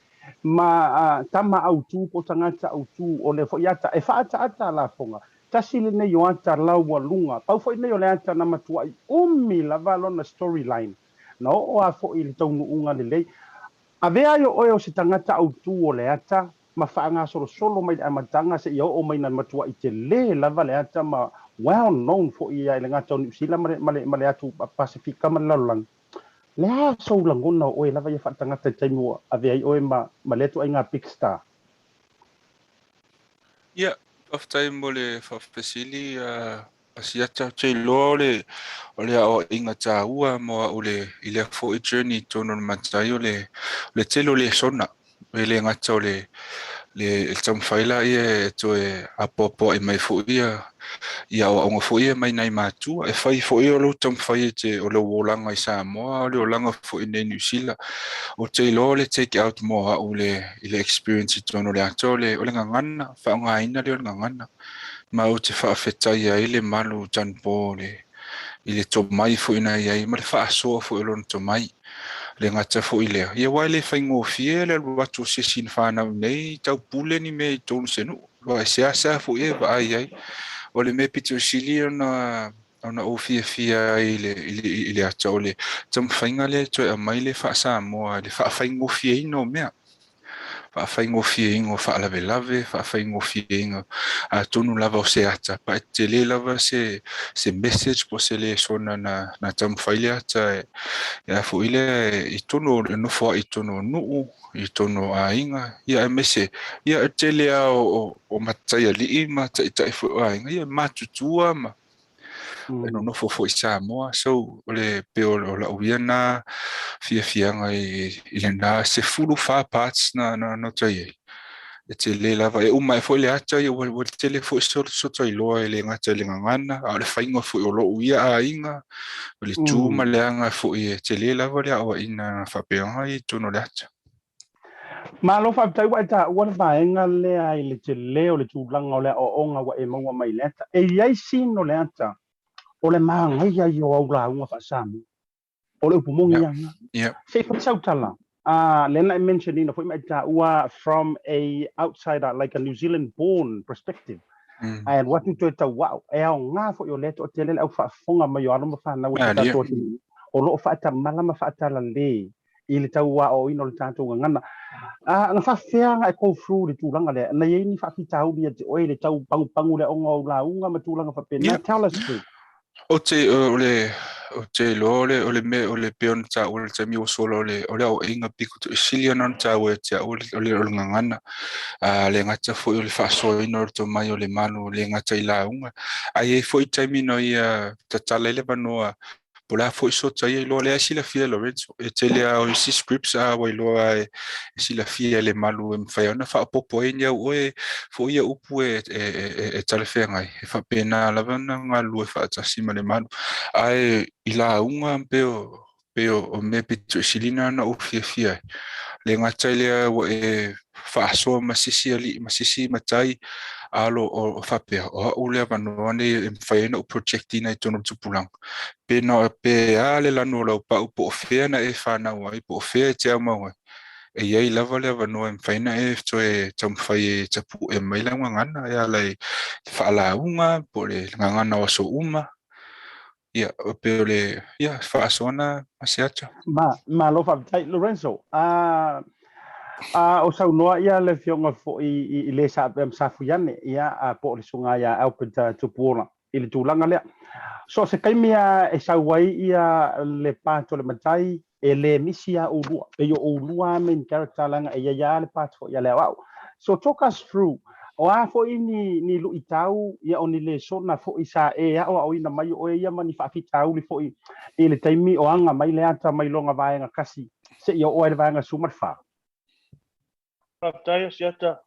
ma tama au tu po tangata au tu o le fo yata e fa ata la fonga tasile ne yo ata la walunga pau fo ne yo le ata na matua umi la valona storyline no o a fo i tonu unga le avea yo oe o se tangata au tu o le ata ma whaanga solo mai amatanga se iau o mai na matua i te le lava le ata ma well known fo i le ngata New Zealand male atu Pasifika malalang le a so langona o e lava ia whatanga te taimua a vei o e ma letu ai ngā big star ia aftai mo le fafesili ASIATA te lo le o inga ta ua mo ole ile fo i journey tono matai le telo le sona le ngata le tamfaila ia to e apopo e mai fo ia o nga fo ia mai nai matu e fai fo ia lo tamfai te o lo wolanga i Samoa o le olanga fo i New Zealand o te lo le take out mo a ole ile experience tono le ato le ole ngana fa nga ina le ngana ma o te fa feta ia ile malu tanpo le ile to mai fo ina ia ma le fa so fo lo to mai le ngata fo ile ia wale fa ngo fie le watu se sin fa na nei tau pule ni me to senu wa se fo ia ba ai o le me pito sili ona o fia ile ato le tam fainga le to a mai le fa sa mo le fa faingo fie no mea fa faingo fie ingo fa lave fa faingo fie ingo a tonu lava o se ata pa te le lava se message po se le sona na tam faile ata ya fo ile i tonu no fo i tonu no i tonu a inga ia mese ia te le o matai ali ma tai fo a inga ia matutua ma no fo i Samoa so le pe o la uiana fia i na se fulu fa parts na no tai e te le lava e uma e fo le ata i o te le fo so tai loa le ngata le ngana a le fainga fo o lo uia a inga o le tu ma le anga fo i te le lava le o ina fa pe ai tu no le ata ma lo fa tai wa ta wa vaenga le ai le te leo le tūlanga o le o onga wa e maua mai le ata e iai sino le ata o le maanga ia i o au la unga fa samu o le upumongi anga yeah se fa sautala Lena mentioned in foi mai ta ua from a outsider like a New Zealand born perspective and what you to wow e o nga fo yo leto te le au fa fonga mai o alo fa na o ta to o lo fa ta mala ma fa ta la le i le tau wa o ino le tato ngana na fa fea nga e ko through le tulanga le na ye ni fa fi tau dia te o le tau pangu le onga la unga ma tulanga fa pena tell us please o te ole me ole peon ta ole te mi o solo ole o inga piku to silian ta o te ole ngangana le ngata fo ole fa so ino to mai ole manu le ngata ila unga ai e fo i taimi no ia tatala le banoa pola fo so tai lo le asila fia Lorenzo e te le o si scripts a wa lo e sila fia le malu em fa ona fa popo e nya o e fo ia upu e tale fe ngai e fa pena la vana nga lu e fa ta sima le malu ai ila unga peo o me pitu silina na o fia le ngata le o e fa so masisi ali masisi matai alo o fa pe o le vano ne fa no project ina tono tupulang pe no pe ale la no lo pa po fe na e fa na wa po fe te ma wa e ye lava le vano en fa na e to e tam fa e tapu e mai la ngana ya lai fa la unga po le ngana o so uma ya pe le ya fa sona asiata ma lo fa tai Lorenzo o sau noa ia le fionga fo i le sa fuiane ia po le sunga ia au pita Tupuola i le tūlanga lea. So se kaimia e sau wai ia le pāto le matai e le misi a ulua. E yo ulua main character langa e ia le pāto fo ia lea wau. So talk us through. O a fo i ni lu i tau ia o ni le sona fo i sa e a o ina mai o ia mani whaafi tau li fo i le taimi o anga mai le ata mai longa vaenga kasi. Se ia o e le vaenga sumarwha. Matai ASIATA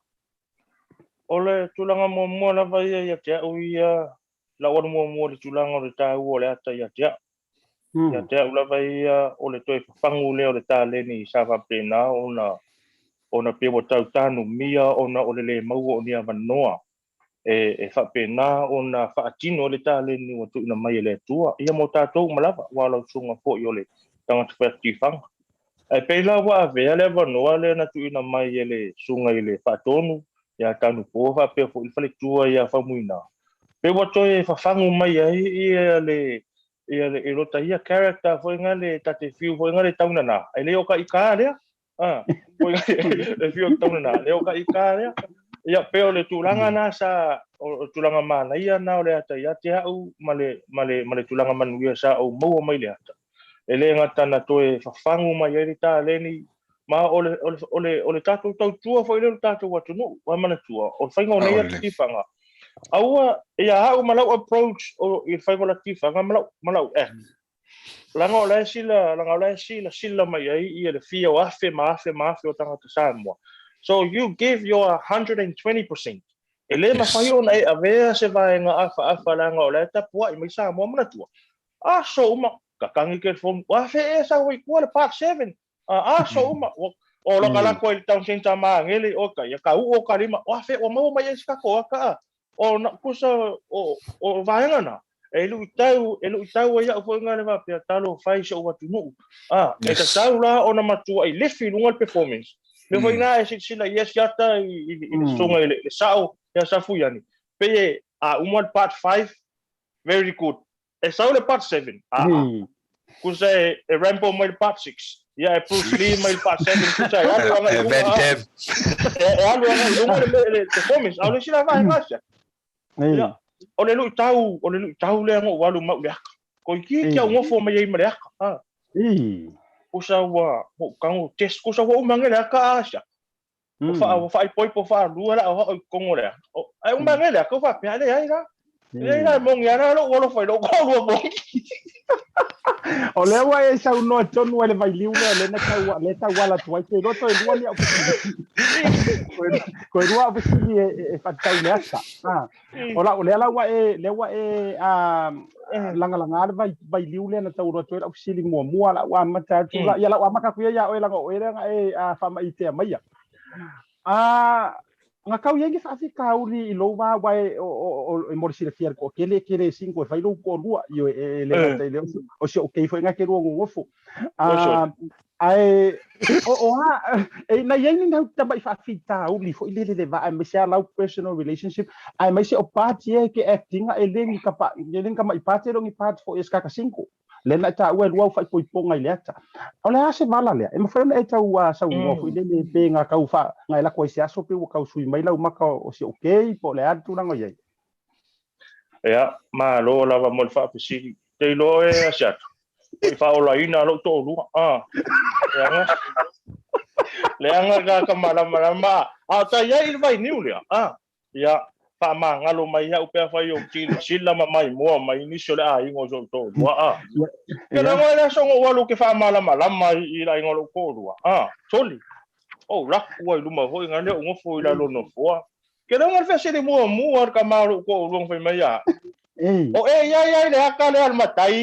ole tulanga mo la vai ia te o ia la wan mo le tulanga le ta o le ata ia te ula vai o le toi fangu le o le ta le ni sa va pena ona pe mo tau tanu mia ona o le mau o ni avanoa e fa pena ona fa atino le ta le ni o tu na mai le tua ia mo ta to malava wala sunga fo yo le tanga te fang e pe la wa ve le avanoa le na tu na mai le sunga ile fa tonu ya tanu po fa pe fo il fale tua ya fa muina pe wa toi fa fangu mai ia le e rota ia character foi ngale tate fiu foi ngale taunana ai le oka ika le e fio tau na le o ka ikare ia peo le tulanga na sa o tulanga Manaia na o le ata ia te au male tulanga manuia sa o mau mai le ata ele ngata na toe fafangu mai ele ta leni ma ole tatu tau tua foi le tatu watu no wa mana tua o fainga nei ati tifanga aua ia ha malau approach o i fainga la tifanga malau langa o le sila mai ai ia le fia o afe o tangata Samoa. So you give your 120%. Ele ma fai ona e avea se vaenga afa langa o le tapua i mai Samoa mana tua. So uma kakangi ke phone wa fe e sa wi kuala part 7. So uma o la kala ko il town center ma ngeli o ka ya ka u o ka lima wa fe o mau mai e ska ko ka o na kusa o vaenga na elu tau ia foi ngale va pe talo fai so watu no e ka tau la ona matua i le filunga performance le foi na e sila yes yata i songa le sao ya safu yani pe one part 5 very good e sao le part 7 kusa e Rambo mai part 6 ya e Bruce Lee mai part 7 kusa le performance au le sila va ngasa ole lu tau le ngo walu mau le ko ki kia ngofo mai ai mare aka usa wa mo kango test ko sa wa mangele aka asha o fa poi po fa lu la o kongo le ai mangele ko fa pe ale ai la mong ya na lo wo foi lo ko lo mo o le wa e sa no tonu ele vai liu le na ka le ta wala tu ai te do to lu ni ko rua bu si e fa tau le asa o le wa e langa vai liu le na tau ro to au sili mo la wa mata tu la ya la wa maka ku ya o langa o e fa mai te mai nga kau yengi fa fika uri i lo wa o morsi le fier ko kele 5 fa lo ko rua yo le tele o se o ke foi nga ke ro ngofo ai na yengi na taba fa fita uri fo le va me se la personal relationship ai me se o party ke acting e lengi ka pa lengi ka mai party ro ngi part fo eska ka 5 le na ta wel wa fa poi ponga ile ata ola se mala le e mo fa e ta wa sa wa fo le pe nga ka fa nga la ko se aso pe ka sui mai la maka o se okay po le atu nga ye ya ma lo la va mo fa pisi te lo e asiat e fa o la ina lo to lu le anga ka mala ma ta ya il vai niu le ya pa ma ngalo mai ya upe fa yo ki sila ma mai mo mai ni so la ingo so to wa ke la mo la so ngo walu ke fa mala mai i la ingo ko wa soli rak wa lu ma ho ngale ngo fo la lo no fo ke la mo fa se de mo ar ka ma ko lu fa mai ya ya le ka le al Matai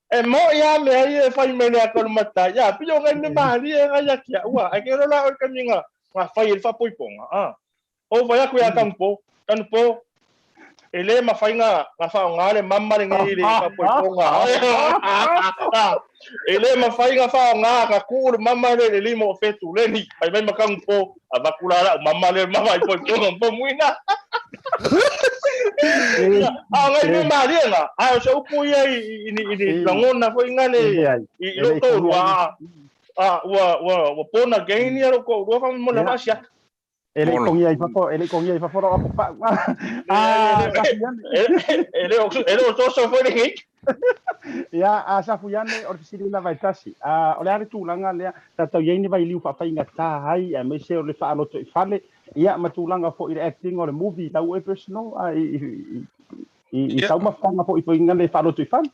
e mo ya me ai fai me ne ko Matai ya pio ngai me mali nga ya kia wa ai ke la o kaminga nga fai fa poi ponga o vai ku ya campo ele ma fai nga fa ngale mamma ngai le fa poi ponga ele ma fai nga fa nga ku mamma le limo fetu le ni ai mai ma campo avakula mamma le ma vai poi ponga po muina ngai me mali nga so pu ia ini langona foi ngale i lo to wa pona gaini ro ko ro fa mo la vasia ele kongi ai fa fora apa pa ele o to so foi ni ya sa fuyane o fisili la vai tasi o le ari tu langa le ta yeni vai liu fa fa inga ta hai e me se o le fa no to fale ia matulanga fo i acting o le movie tau e personal i tau mafanga fo i po inga le fa no to fale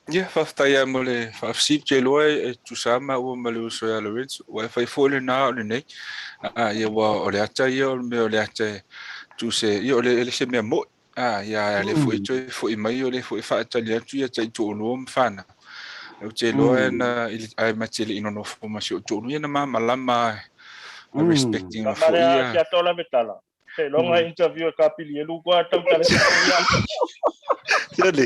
ia fa taia mo le fa sip je loe tu sama o mo le so ya Lorenzo wa fa fo le na o le nei ia wa o le ata ia o le ata tu se ia le se me mo ia le fo i mai o le fo i fa talia tu ia tai tu no mfana o je loe na ai matele ino no fo ma si tu no na malama respecting o fo ia ya tola betala se longa interview ka pili lu ko tau tale Syndey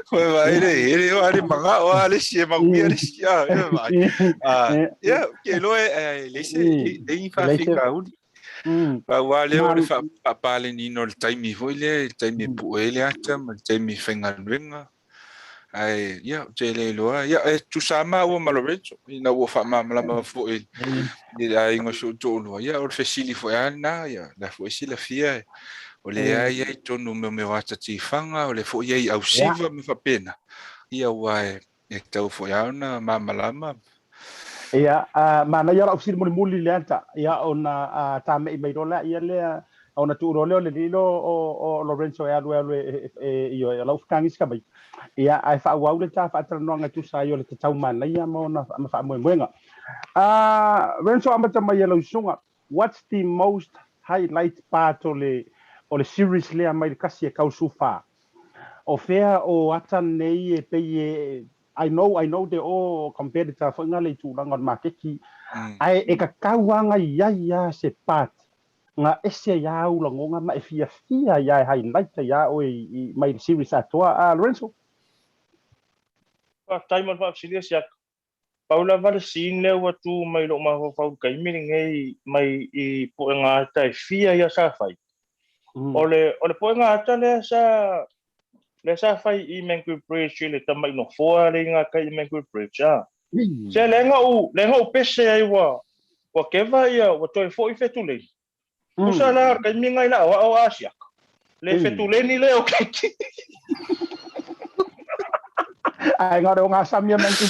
Koe vai ele o ari manga o ale si mangi ale si ya ke loe le se e fa fika uni Pa wale o le fa pale ni no le taimi foi le taimi puele ata ma taimi fengaluenga ai ya tele loa ya tu sama o Lorenzo ina o fa ma foi ai ngo so to lo ya o fesili foi ana ya la foi si la fia o le ai ai tonu me wata ti fanga o le foi ai au siva me fa pena ia wai e tau foi ana lama ia mana ia opsi muli le anta ia ona tame i mai rola ia le ona tu role le lilo o Lorenzo e alu io e lau fkangis ka mai ia ai fa wa le ta fa tra no nga tu sa yo le tau mana ia mo na fa mo moenga Lorenzo amata mai lo sunga what's the most highlight part o le series le mai kasi e kausufa o fea o ata nei e pe I know they all competitor for ngale tu langon makeki ai e ka kawanga ia se pat nga ese ya u langonga ma fia ya highlight ya o i mai series atua Lorenzo time of serious ya Paula var sine wa tu mai lo ma fa kai miring mai i po nga tai fia ya sa fai ole po nga ta le sa fai i mengu bridge le tamai no foa le nga kai mengu bridge se le nga u pese ai wa keva ia wa toi fo i fetu le usala kai minga ina o asia le fetu le ni le o kai ai nga nga samia mengu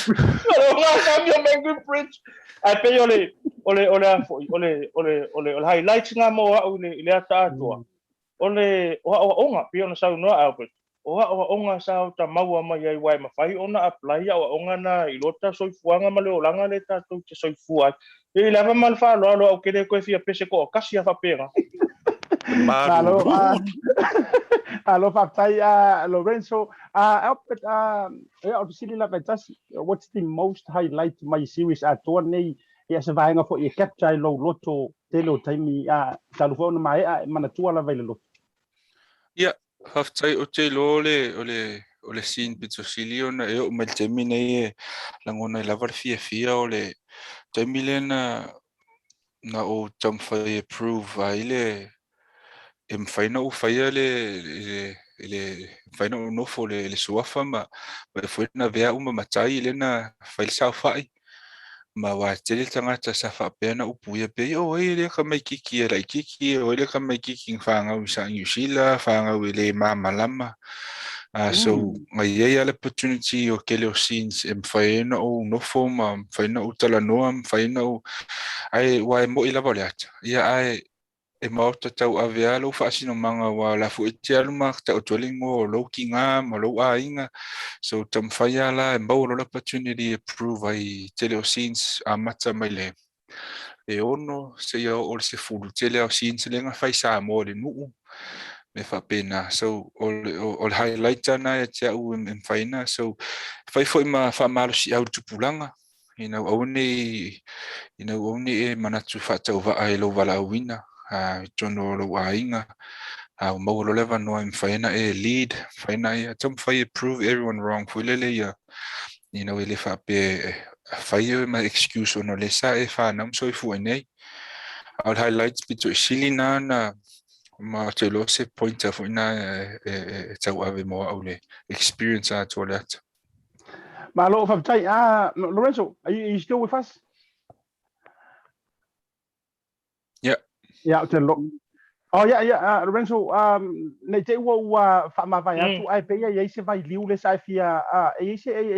bridge ai pe ole highlights nga mo o le ata atua ole o nga pe ona sa no Albert o nga sa ta maua mai ai wai mafai ona apply o nga na ilota soifuanga ma le olanga le tatu te soifua e lava mal fa lo o kede ko fia pese ko kasi fa pera Malo alo fatai Lorenzo Albert obviously la fantastic what's the most highlight my series nei ia se vaenga fo i capture lo loto telo taimi telefone mai mana tua la vele lo ia haftai o te ole sin pizzo silio na e o mal termine e langona i lavar fia ole termilena na o tamfai approve ile em faina o faia le faina o no fo le suafa ma foi na vea uma matai lena fail sa fai ma wa tele tangata sa fa pena o puia pe o ile ka mai kiki la kiki o ile ka mai kiki fanga u sa yusila fanga u le mama lama so ngai ia le opportunity o kele o scenes em faina o no fo ma faina o Talanoa faina o ai wa mo ila volat ia ai e mauta tau avea lo whaasino manga wa la fu te aluma ta o tolingo lo kinga mo lo ainga so tam whaia la e mau lo opportunity approve ai tele o scenes a mata mai le e ono se ia o se fulu tele o scenes le nga whai sa mo le nuu me wha pena so o highlight ana e te au em whaina so whai fo ima wha malo si au tupulanga only e manatu wha wa ai lo wala wina tono lo ainga mo lo leva no im faina e lead faina e tom fai prove everyone wrong for lele ya ele fa pe fai ma excuse no le sa e fa nam so fu nei al highlights bito silina na ma te lo se point of na tau ave mo ole experience at all that malo fatai Lorenzo are you still with us yeah tell oh yeah Lorenzo nei te wa fa ma vai atu ai pe ia se vai liu le sai fia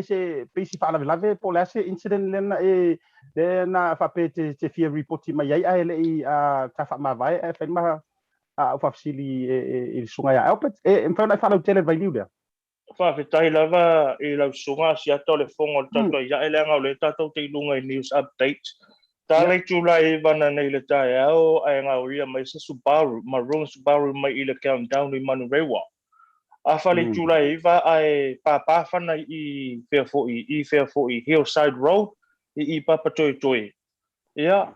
se pesi fa la ve po la se incident le na fa pe te fia report mai ai le ta fa ma vai fa ma fa fsili il sunga ya opet fa na fa la tele vai liu le fa fetai lava i lau sunga si ato le fongo tato ia ele nga le tato te lunga news update Tale July vana nei le tae au ai ngā uria mai se Subaru, maroon Subaru mai i le countdown i Manurewa. A whale July iwa ai pāpāwhana i Fairfo'i Hillside Road i Papatoi Toi. Ia,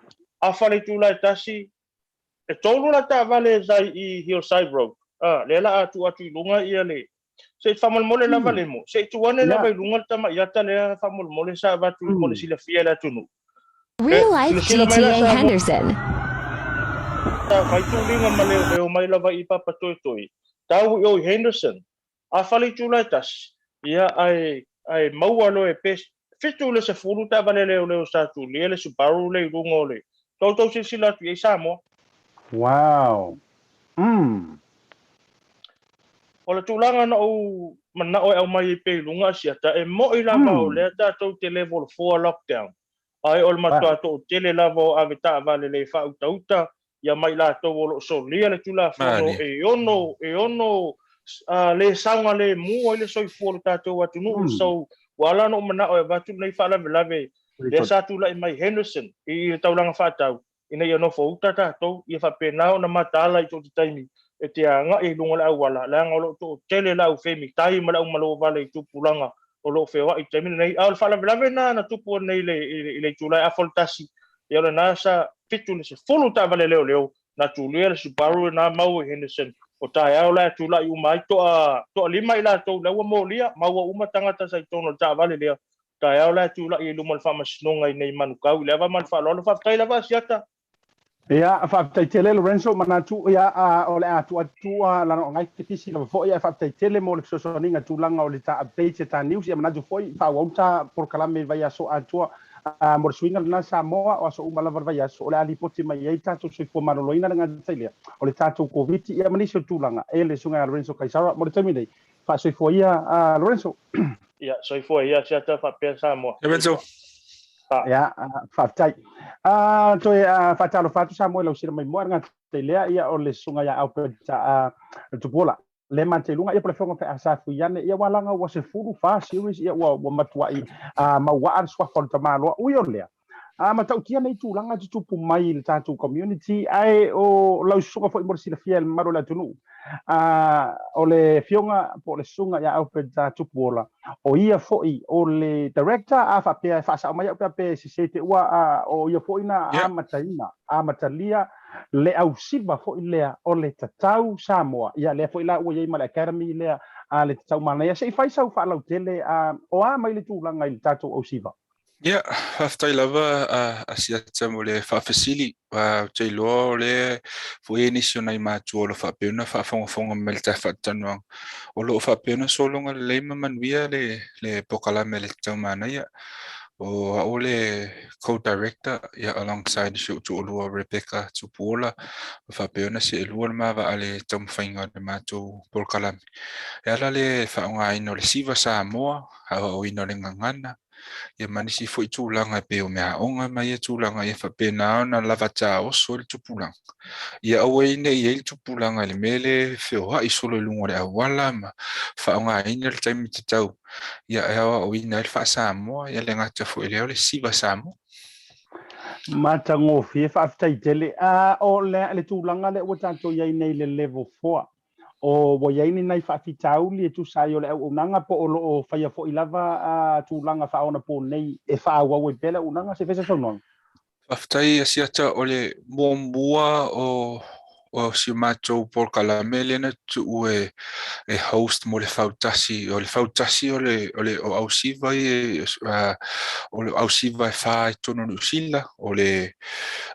a whale July tasi, e tōru la tā vale zai i Hillside Road. Le la atu i lunga ia le. Se whamalmole la vale mo. Se tuane la vai lunga tama iata le whamalmole sa vatu mole sila fia la tunu. Real life GTA Henderson. ta mai tulinga ma leo mai lava I papa toi tau o Henderson a fale tula tas ia ai maua lo e pes fitu le se fulu ta vale leo sa tu le Subaru le rungo le Tautau sila tu Samoa Wow. o le tulanga na o mana o au mai pe lunga ASIATA e mo I lava o le tatou te level 4 lockdown ai o le matua to tele lava o avita vale le fa utauta ia mai la to o so lia le tula fono e ono le saunga le mu o le soi fo tatou atu no so wala no mana o vatu nei fa lave le sa tula mai Henderson I taulanga fatau ina ia no fo tatou ia fa penao na matala I to taimi e te anga I lunga la wala la ngolo to tele la u femi tai mala malo vale Tupulanga o lo fewa I temi nei al fala lave na tupu nei le tula a foltasi ia le nasa fitu le se fulu ta vale leo na tulia le Subaru na mau Henderson o ta ia la tula I mai to lima ila to la mo lia mau uma tangata sai tono ta vale leo ta ia la tula I lumal fa masnonga nei manukau le va man fa lo fa tai la va ASIATA Ia faafetaitele Lorenzo manatu ia o le atuatua lana o gai ketisi lava foʻi ia faafetaitele mo le fesoasoaniga tulaga o le ta-update e taniusi ia manatu foʻi faauauta polokalame vai aso atua mo le suiga lana Samoa o aso uma lava le vai aso o le alipoti mai ai tatou soifua maloloina le gatatailia o le tatou koviti ia manisi o tulaga e le suga Lorenzo Kaisara mo le taimi nei faasoifua ia Lorenzo ia soifua ia ASIATA faapea Samoa Lorenzo ia faafetai toe faatalo fatu Samoa lau sila mai moa gata lea ia o le suga ia aupeta Tupuola le mantelunga ia po le fonga fe asafu iane ia walanga ua se fulu fa series ia ua matuai mauaa le swafa o le tamaloa ui o lea matautia nei tulaga tutupu mai le tatou community ai o lau suga foʻi mo le silafia le mamalo le atunuu o le fionga po le sunga ia aupeta Tupuola o ia foʻi o le director a faapea faasao mai au pe se te ua o ia foʻi na amataina amatalia le ausiva foʻi lea o le tatau Samoa ia lea foʻi la ua iai ma le academy lea le tatau Manaia seʻi faisau faalautele o mai le tulaga I le tatou ausiva Ia, haftai lava ASIATA mo le whaafasili te loa o le fue nisi o nei mātua o lo whapeuna whaafongafonga me le tai whaatanuang o lo whapeuna solonga le leima manuia le pokalame le tau Manaia o le co-director ia alongside si utu olua Rebecca Tupuola whapeuna si elua le mawa ale tau mwhainga le mātua pokalame ia le whaonga ino le siva Samoa hawa o ino le ngangana ia manisi foi tulaga pe o mea onga mai e tulaga ia whapena na lavata o so le tupulanga ia aue nei e le tupulanga le mele feo i solo lungo le awala ma whaonga ina le taimi te tau ia ewa o ina le wha Samoa ia le ngata foi leo le siva Samoa matangofi e faafetaitele o le tulaga le ua tatou iai nei le level 4 o wa iai ni nai faafitauli e tusai o le auaunaga po o loo faia foʻi lava tulaga faaona po nei e faauau ai pele auaunaga se fesasaunoaga Aftai ASIATA o le muamua o si matou polkalame lena tu e host mo le fautasi o le o ausiva o le ausiva e fa tono Nusila o le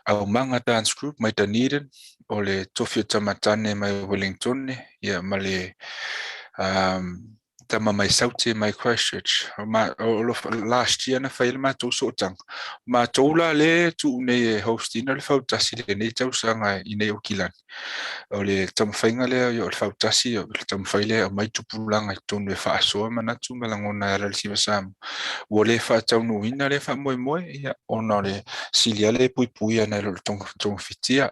aumanga dance group mai Dunedin o le tofio tamatane mai Wellington ia ma le tama mai sauti mai Christchurch o last year na fail matou sotang matou la le tu nei hostina le fautasi le nei tau sanga I nei o kilan o le tamwhainga lea o le fautasi o le tamwhaile o mai tupulanga I tonu e whaasoa manatu malangona ala le siva Samoa o le whaataunuina le whaamoemoe ia ona le silia le pui ana le tongwhitia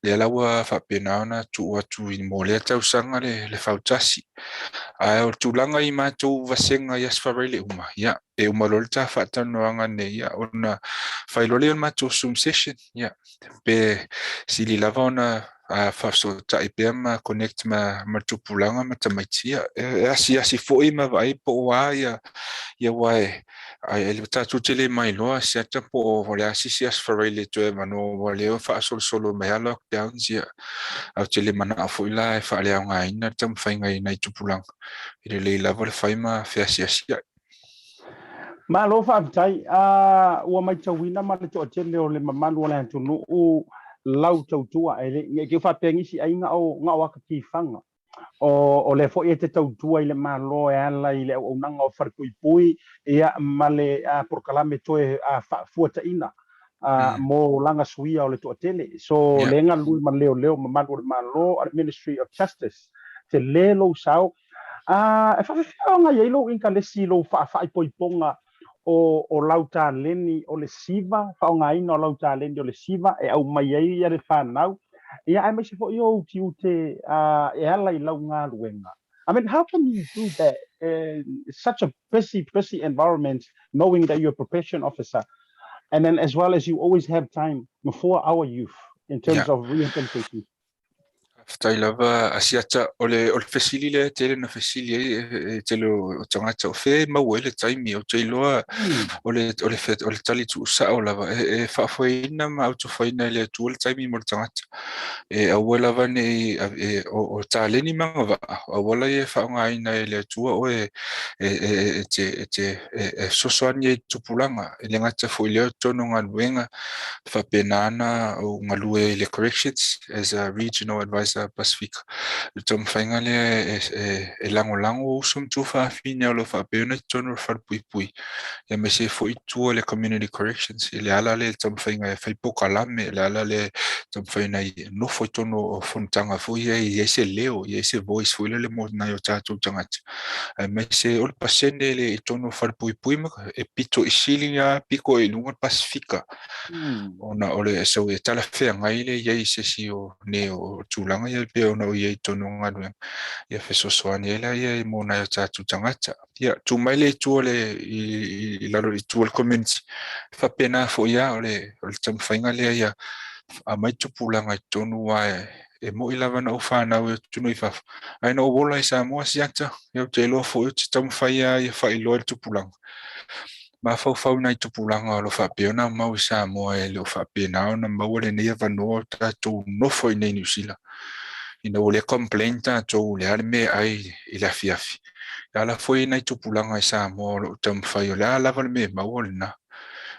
le alaua whaapenaona tu atu I mo le tausanga le fautasi ai o tulanga I mātou vasenga I aswhareile uma ia e umalole ta whaataunoanga ne ia ona whailole on mātou Zoom session ia pe sili lava ona whafso ta I pia ma connect ma tupulanga ma tamaitia e asi fo'i ma vai po wa ia wae ai le tatu tele mai loa seta po o le asisi aswhareile to e mano wa leo solo mai a lockdown ia au tele mana fo'i la e whaaleaunga ina tamwhainga I nei tupulanga I le lava le whaima whiasiasia malo faafetai ua mai tauina ma le toʻatele o le mamalu o le atunuu lau tautua ele ia ke fa pengisi ai nga o ka kifanga o le fo te tautua ile malo e ala ile o nanga o farkuipui ia male a proklame toe a fuata ina mo langa suia o le tele so Yeah. lenga lui ma leo ma malo Ministry of Justice te lelo sao e fa nga yelo inka le silo fa ipoiponga o lauta leni o le siva fa nga ina o lauta leni o le siva e au mai ai ia le fanau ia ai me se fo yo tiute e ala I lau nga luenga. I mean, how can you do that in such a busy environment, knowing that you're a probation officer, and then as well as you always have time for our youth in terms Yeah. of rehabilitation? Tai lava ASIATA o le fesili le tele na fesili e tele o tangata o fe mau ele taimi o te loa o le tali tu sa o lava e whaafoina ma auto whaina le tu o le taimi mo le tangata e aua lava ne o tāleni manga wa aua e whaongaina e le tua o sosoani e tupulanga e le ngata fo leo tono ngā luenga whapenana o ngā lue le corrections as a regional advisor Pacifica. Tom whainga le e lango usum tu whaafine o lo whaapeona I tono wharpui ia me se fo I tua le community corrections I le ala le tom whainga e whaipoka lame le ala le tom whaina I nofo I tono o whontanga fo ia se leo ia se voice fo le mo na yo tātou tangata me se ol pasene le I tono wharpui maka e pito I silinga piko I lunga Pacifica ona ole so e tala fea ngai le ia se si o ne o tulanga ia pe ona o ia tono ngadwen ia fe so soani ela ia mo na yo tātou tangata ia tu mai le tu le I laro I tu community fa pena fo ia ole tam whainga le ia a mai tupulanga I tonu wa e mo ilava na ufana o tunu I fafa ai no wola I sa mo ASIATA ia te lo fo I tam whaia ia fa I lo tupulanga ma fau nai tupulanga o lo whapeona mau I sa mo e lo whapena ona mau le nei avanoa tātou nofo I nei New Zealand ina o le complaint tātou le alme ai I la fiafi ala foi nai tupulanga I sa mo lo tam whai o le alava le me mau o le na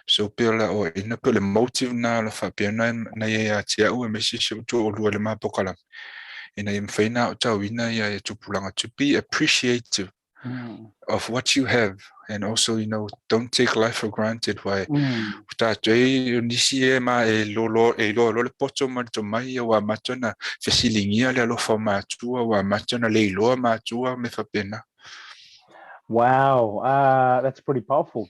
so pela o ina pela motive na lo whapeona na ia tia ua mesi se utu o lua le mapokala ina I mwhaina o tau ina ia e tupulanga to be appreciative of what you have and also don't take life for granted why ta tei nisi e ma e lo le poto ma to mai wa matona fesilingia le lo fa matua wa matona le lo matua me fa pena. Wow, that's pretty powerful.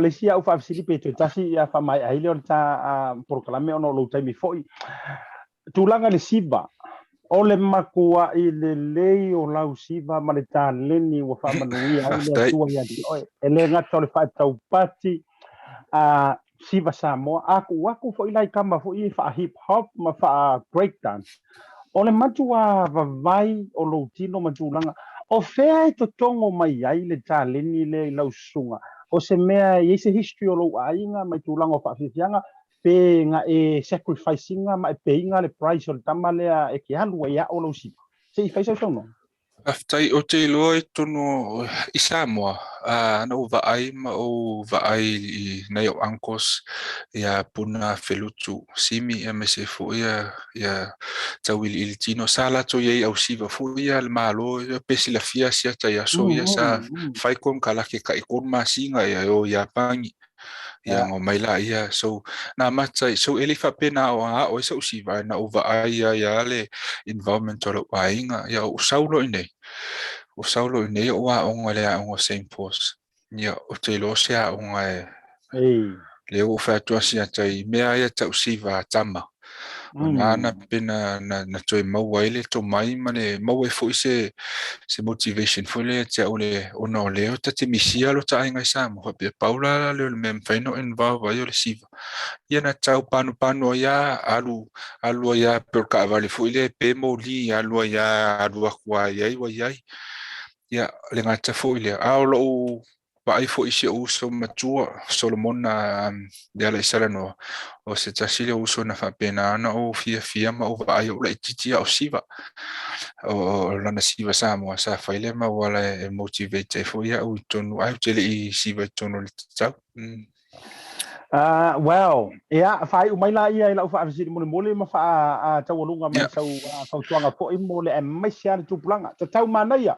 Lesia ufa fsili pe to tasi ya fa mai ai le ta proclame ono lo tai mi foi. Tulanga le siba o le makua I le lei o lau siva ma le tāleni ua whamanuia ai le atua ia di oe. E le ngata o le whaetau pati siva Samoa. Aku fo ilai kama fo I wha hip hop ma wha breakdance. O le matua vavai o lo tino matulanga. O whea e to tongo mai ai le tāleni le lau sunga. O se mea I se history o lo ainga mai tūlanga o whaafifianga. Pe nga e sacrificing ma e peinga le price o le tama lea e ke halu ia o lo si. Se I whaisa sono? Aftai o te loa I tono I Samoa, ana o vaai ma o vaai I nei o ankos ia puna felutu simi ia me se fo ia tawili ili tino sala to ia au siva fo ia le malo pesi la fia sia ta ia so ia sa fai kon kala ke ka ikon masinga ia o ia pangi ia ngo mai la ia so na matai so ele fa pena o so siva na o vaai ia le environmental wainga ia o saulo ine o a onga le a onga St. Paul's ia o te lo sea onga le o fa to sia tai mea ia ta usiva tama ona na pena na toi mau ele to mai mane mau e foi se motivation foi le te ole ona le o te misia lo ta inga sa mo pe paula le mem faino en va vai le siva ia na tau panu ia alu ia per ka vale foi le pe mo li alu ia alu kwa ia ia le ngata foi le aulo vai foi se uso matua Solomon de la Talanoa o se tasile uso na fa pena na o fia ma o vai o le titia o siva o lana siva Samoa sa faile ma wala e motivate foi ia o tonu ai tele I siva tonu le tau Well, ia fai umai la ia ila ufa afisi mole ma fa tawalunga mai Yeah. sau fautuanga po i mole e mai sia tu planga te tau Manaia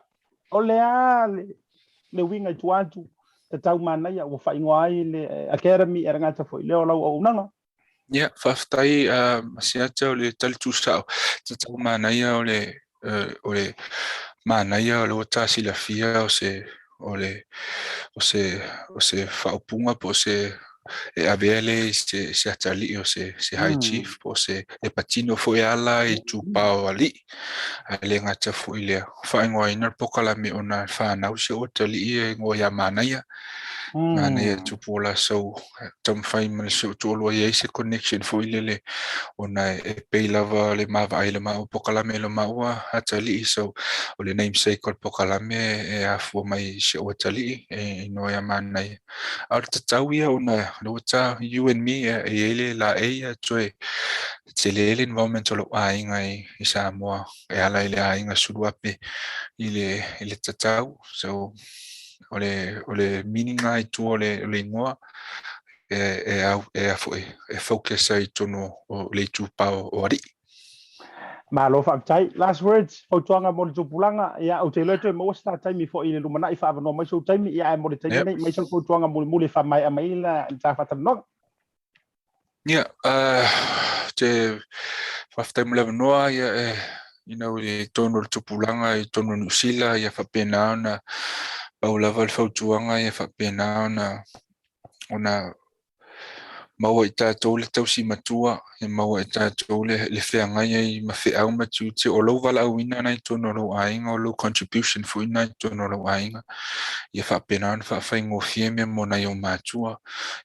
o le winga i tuatu te tau Manaia o fai ngoai le academy era ngata foi le o lau o unanga. Yeah, whaftai ASIATA o le talitusao. Te tau Manaia o le Manaia o le o tāsi la fia o se whaupunga po se e avele se atali o se high chief po se e patino foi ala i tupao ali a le ngata foi le whaingoa ina pokala me ona whanau se o tali e ngoia Manaia Manaia Tupuola so tam whai mana se o tolo i se connection foi le ona e pei lava le mawa ai le mau pokala me le maua atali so o le namesake o pokala me e afua mai se o tali e noia Manaia au te tau ia ona lo ta you and me e ele la e toe te le environmental ainga i Samoa e ala ile ainga suruape ile te tau so ole meaning ai tu ole ngoa e focus ai tono o le tupao o ari. Ma lo fa tai last words fautuanga mo tu pulanga ia o te leto mo sta tai mi fo i le lumana i fa no mai so tai mi ia mo te nei mai so fautuanga mo le fa mai mai la ta fa no. Yeah, te whaftai mula noa ia i tono le tupulanga i tono nusila ia whapena ona paulava le whautuanga ia whapena ona maua i tātou le tausi matua e maua i tātou le whiangai ai ma whiau matu te o lau wala au ina nei tono lau ainga o lau contribution fu ina tono lau ainga ia whapena ona whawhaingo fie mea mo nei o matua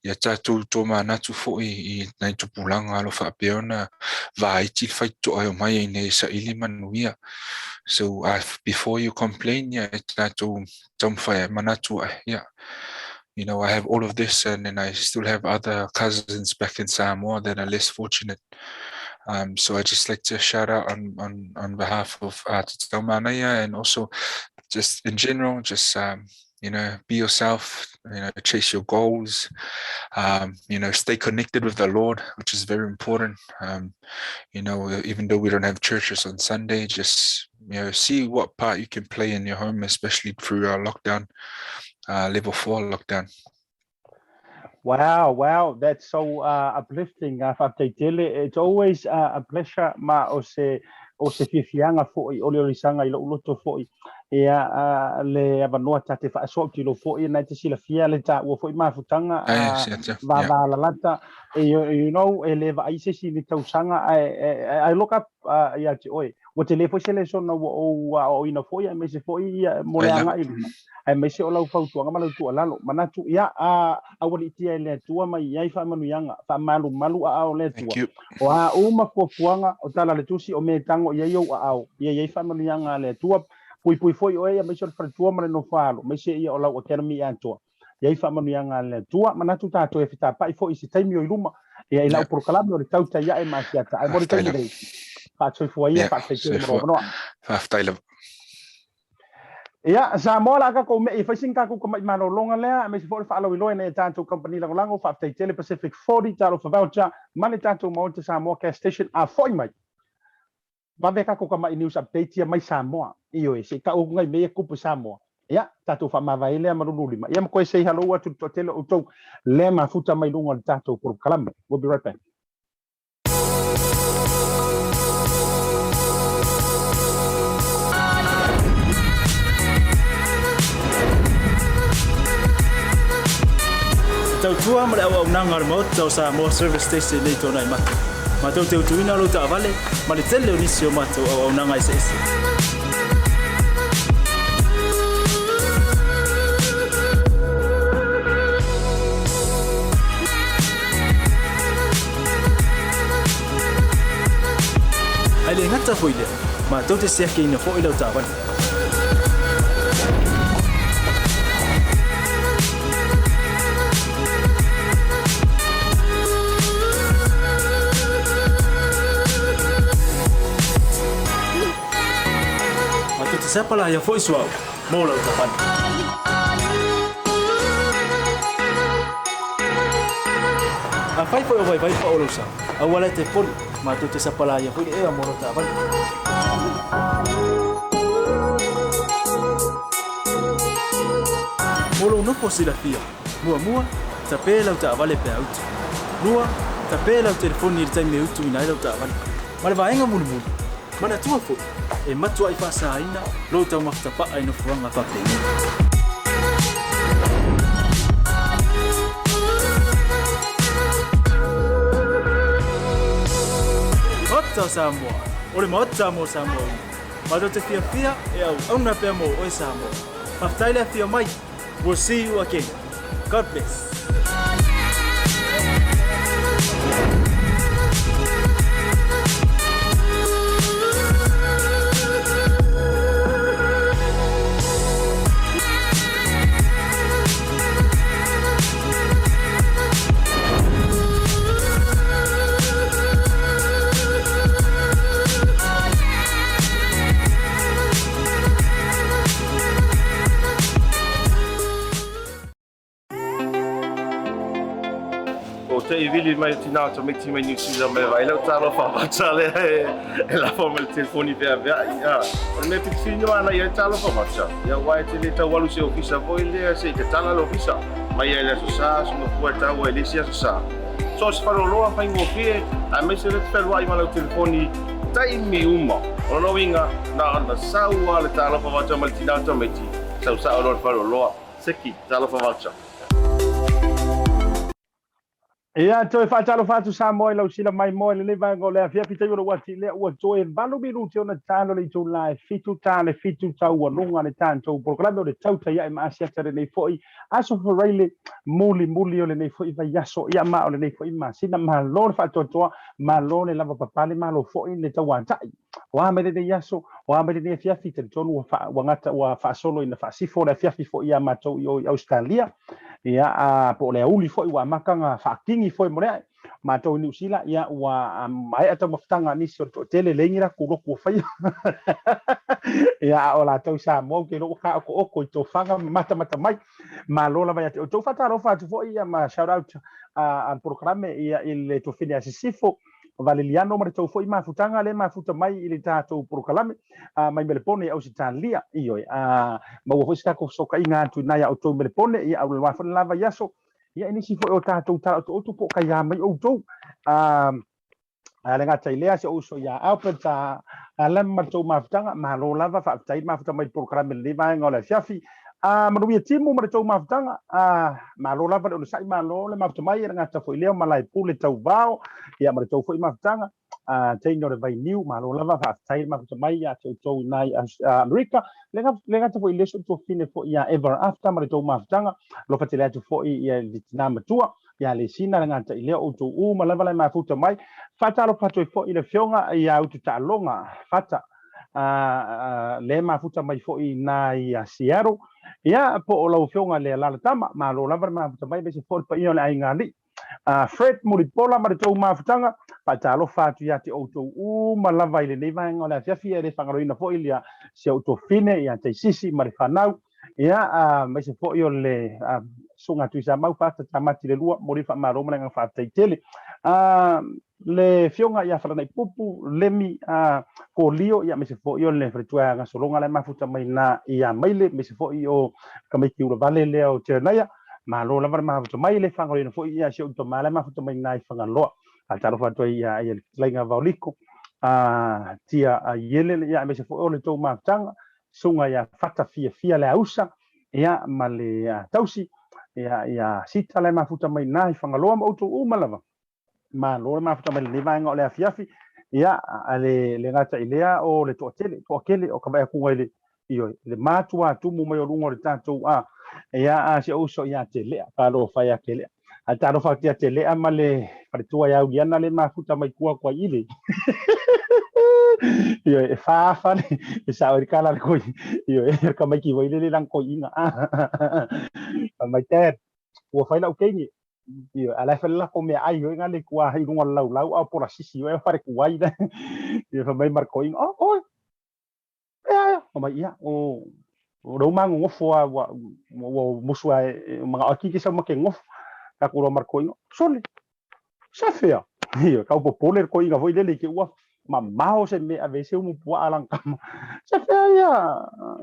ia tātou tō manatu fo i nei tupulanga alo whapeona vaiti whaito ai o mai nei sa ili manuia so before you complain ia tātou tamwhai manatu ai ia you know, I have all of this and then I still have other cousins back in Samoa that are less fortunate. So I just like to shout out on behalf of Tautau Manaia and also just in general, just, you know, be yourself, you know, chase your goals, you know, stay connected with the Lord, which is very important. You know, even though we don't have churches on Sunday, just, you know, see what part you can play in your home, especially through our lockdown. Level 4 lockdown. Wow, that's so uplifting. It's always a pleasure ma o se fifianga foi o le risanga i lo loto foi ia le avanoa tate fa so ki lo foi na te sila fia le ta o foi mafutanga va la lata you know ele va ise si le tausanga I look up ia te oi o te le foi sele so no o ina foi me se foi mo le anga i ai me se o lau fautuanga ma lau tu alalo manatu ia a wali tia le tua mai ai fa manuianga fa malu a o le tua o a uma fuanga o tala le tusi o me tango ia yo a ia fa manuianga le tua pui foi o ia me se fa tua ma no falo me se ia o lau academy antua ia fa manuianga le tua manatu ta to e fita pa foi si taimi o iluma ia ila por kalabno le tauta ia e masiata ai mo te dei fa foi foi ia fa te mo no fa taila ia Samoa la ka ko me fa singa ko mai mano longa le me se for fa lo ilo ne tanto company lango fa te tele Pacific 40 talo fa voucher mani tanto mo te Samoa gas station a foi mai va ve ka ko mai news update ia mai Samoa io e se ka o ngai me ku Samoa ia tanto fa ma vai le ma lulu ma ia mo ko sei hello to tele o to le ma futa mai lungo tanto por kalam we'll be right back. Tautua mara au nanga mo tau sa mo service station nei tona mai ma tau te tuina lo ta vale ma le tele unisio ma tau au nanga ese ale ngata foile ma tau te sia ke ina fo ilo ta vale Siapa lah yang voice wow mau lau tapan fai po vai vai pa o sa awala te poli ma to te sapala ia poli e amoro ta vai molo no posila fia mua ta pela ta vale pe out lua ta pela o telefoni il time utu ina ila ta vale ma le vaenga mulu mana tua fo e matua i fasa ina lo ta mafta pa ai no fuanga fa pe Mota Samoa, ore mota mo Samoa. Mato te fia e au na pe mo o Samoa. Maftaile fia mai. We'll see you again. God bless. Te vili mai tina to meti mai nisi da mai vai la talo fa facciale e la forma il telefoni per ya me piccino ana ya talo fa faccia ya wai te le tawalu se ofisa voi le se te tala lo ofisa mai ya so sa so no puerta o ele sia so sa so se fa lo fa ingo fie a me se le per wai ma lo telefoni tai mi umo o no vinga na sa wa le talo fa faccia mal tina to meti sa o lo fa lo seki talo fa faccia. Ia toi whaatalo whaatu sa moe lau sila mai moe le vai ngo lea fia pita yoro wati lea ua toe valu minuti ona talo le tau lai fitu tale fitu tau ua lunga le tātou programe o le TAUTAI e ASIATA le nei foi aso whareile muli o le nei foi vai yaso ia ma o le nei foi ma sina ma lone whaatoa ma lone lava papale ma lo foi le tau atai wa me de yaso wa me de fia fita tonu wa ngata wa fa solo ina fa sifo le fia fifo ia ma tau i Australia ia a po le uli foi wa makanga fakingi foi mo le ma to New Zealand ia wa mai ata maftanga ni so tele lengira ku lo fai ia ola to sa mo ke lo ka ko to fanga mata mai ma lo la vai to fata lo fa foi ia ma shout out al programme ia il to fine asisifo Valiliano ma to foi ma futanga le ma futa mai ile tato proclame mai melepone au sitalia io ma wo sta ko so kai nga tu na ya auto melepone ia au wa fon lava yaso ia ini si foi o tato to po kai mai auto ale nga tai lea se uso ya apeta ala ma to ma futanga ma lo lava fa tai ma futa mai proclame le va ngola fiafi manuia timu ma to ma futanga ma lo lava o sai ma lo le ma futa mai nga ta foi leo ma lai pule tau vao ia ma to foi ma futanga teino le vai new ma lo lava fa tai ma futa mai ya to nai America le nga ta foi leso to fine fo ia ever after ma to ma futanga lo fa tele to foi ia litina matua ia le sina nga ta ile o to ma lava le ma futa mai fata lo fato fo ile fionga ia utu ta longa fata le ma futa mai fo na ia siaro ia po o lau fionga le la tama ma lo lava ma futa mai be se fo pa io le ai ngali Fred Muripola ma to ma futanga pa talo fatu ya te auto ma lava ile nei vai ngola fia fia le fangaroina fo ilia se auto fine ya te sisi ma le fanau ia ma se fo io le sunga tu sa mau fata tamati le lua mori fa ma roma nga fata tele le fionga ya fara nei pupu lemi ko lio ya me se fo io le fretua nga solonga le mafuta mai na ia maile me se fo io kama ki ura vale le o ternaya ma lo lava ma futa mai le fangaroina fo ia se auto mala ma futa mai nai fangaloa talo fatu ia ia lenga vauliko tia yele ia me se fo ole to ma tanga sunga ya fata fia le ausa ia male tausi ia sita le ma futa mai nai fangaloa ma auto malava ma lo ma futa mai le vanga ole afiafi ia ale le ngata ilea o le to kele o kaba ku ngale io le matua tumu mai o lungo le tatou ia se uso ia te le ka lo fa ia kele ata ro fa tia te le amale pare tua ya uliana le ma futa mai kua kwa ile io e fa e sa o kala ko io e ka mai ki wo ile lang ko inga mai te wo fa la ukeni io ala fa la ko me ai io ngale kwa hi ngol lau a por asisi io fa ku wai da io fa mai marco in o mai ia o ro mango ngofo wa musua mga akiki sa make ngof ka ku ro marco in sole sa fea ia kau popole ko inga foi lele ke ua ma mau se me ave se mu pua alang kam sa fea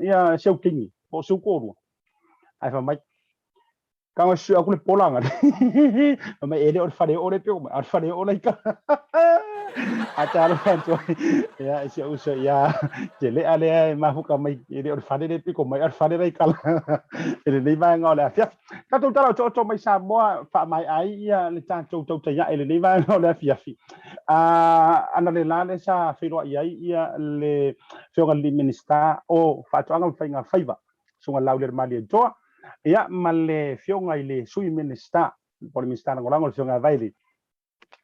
ia seu kingi po su ko ai fa mai kama su aku le polanga ma ele or fare ore pe or fare ore ka acara fanto ya isi uso ya jele ale ma fu kamai ele or fare le pe ko mai or fare rai kala ele nei va ngole afia ka tu tala to mai sa mo fa mai ai ya le tan to ya ele nei va ngole afia fi ana le lale sa filo ia le fio li minista o fa to anga fa faiva sunga lauler mali to ia male fionga ile sui minista por minista ngolangol fionga vaili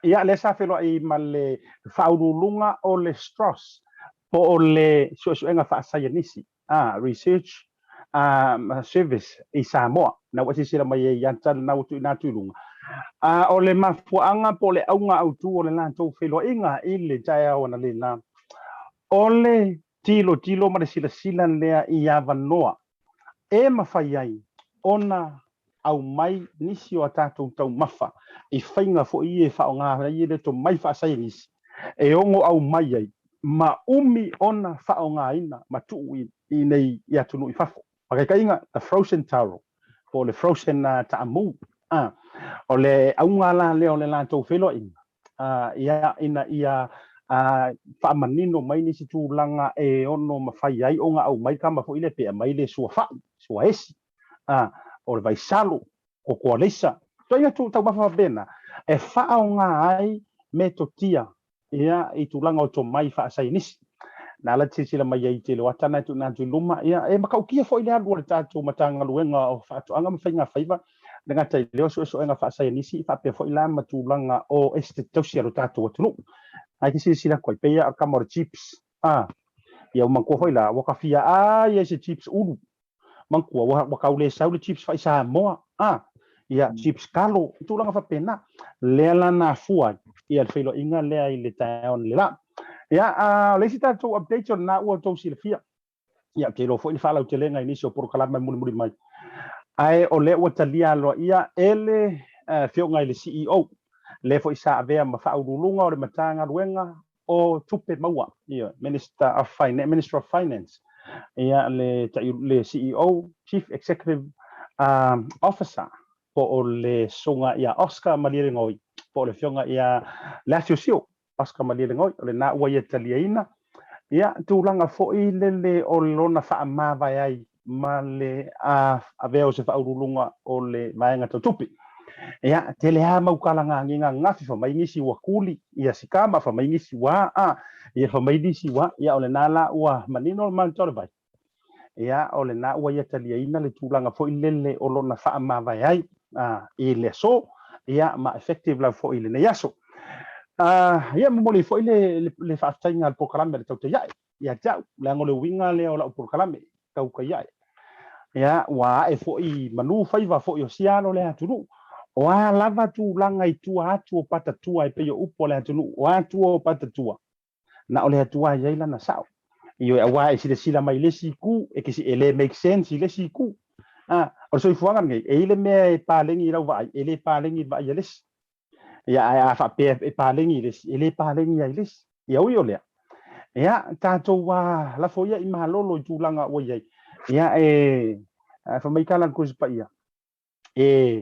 ia le sa felo i male faululunga o le stress po le suenga fa sayanisi research service i Samoa na wasi sila mai yantal na utu na tulunga o le mafuanga po le aunga autu o le lanto felo inga ile taya ona le na o le tilo ma sila lea i avanoa e mafaiai ona au mai nisi o tatou tau mafa i whainga fo i e whao ngā i le to mai wha sai nisi e ongo au mai ai ma umi ona whao ngā ina ma tuu i nei i atunu i whafo pakai ka inga the frozen taro po le frozen taamu o le au ngā la leo le lantou whelo ia ina ia whaamanino mai nisi tūlanga e ono mawhai ai o ngā au mai kama fo i le pea mai le sua whai sua esi o le vai salo o ko lesa to ia tu tau mafa bena e fao nga ai me totia ia i tulanga o to mai fa sai nisi na la tsila mai ai te lo atana tu na tu luma ia e makau kia fo ile alu le tatu matanga luenga o fa to anga mfinga faiva dengan tai leo so nga fa sai nisi fa pe fo ila matulanga o este tosia lo tatu tu ai ki sila ko pe ia kamor chips ia mangko fo ila wakafia ia se chips ulu mangkua wa kaule saule chips fa isa moa ia chips kalo tu langa fa pena lela na fua ia felo inga lea i le taon lela ia le sita to update on na o to silfia ia ke lo fo i fala te lenga inisio por kala mai muri mai ai o le o talia lo ia ele fio ngai le CEO le fo isa ave ma fa ulunga o le matanga ruenga o tupe maua ia minister of finance ia le CEO chief executive officer po le sunga ia Oscar Malirengoi po le fionga ia Lasio Oscar Malirengoi le na wa italiana ia tulanga fo i le o lona fa ma vai ai ma le aveo se fa urulunga o le vaenga tupi ia tele ha mau kalanga nginga ngafi fa mai ngisi wa kuli ia sikama fa mai ngisi wa ia fa mai disi wa ia ole nala wa manino man torbai ia ole na wa ia taliaina le tulanga fo ilele o lona fa ma vai ai i le so ia ma effective la fo ile yaso ia mo le fo ile le fa tainga al programa le TAUTAI ia tau la ngole winga le o la programa kau ka ia wa e fo i manu faiva fo yo siano le atunu wa lava tulanga i tua atu o pata tua e pe yo upo le atunu wa atu o pata tua na ole atua ia ila na sao io wa e sila mai le siku e kisi ele make sense le siku o so fuanga ngai e ile me palengi ra vai ele palengi vai les ia fa pe palengi les ele palengi ia les ia o le ia tato wa la foia i malolo tulanga o ia fa mai kala ko pa ia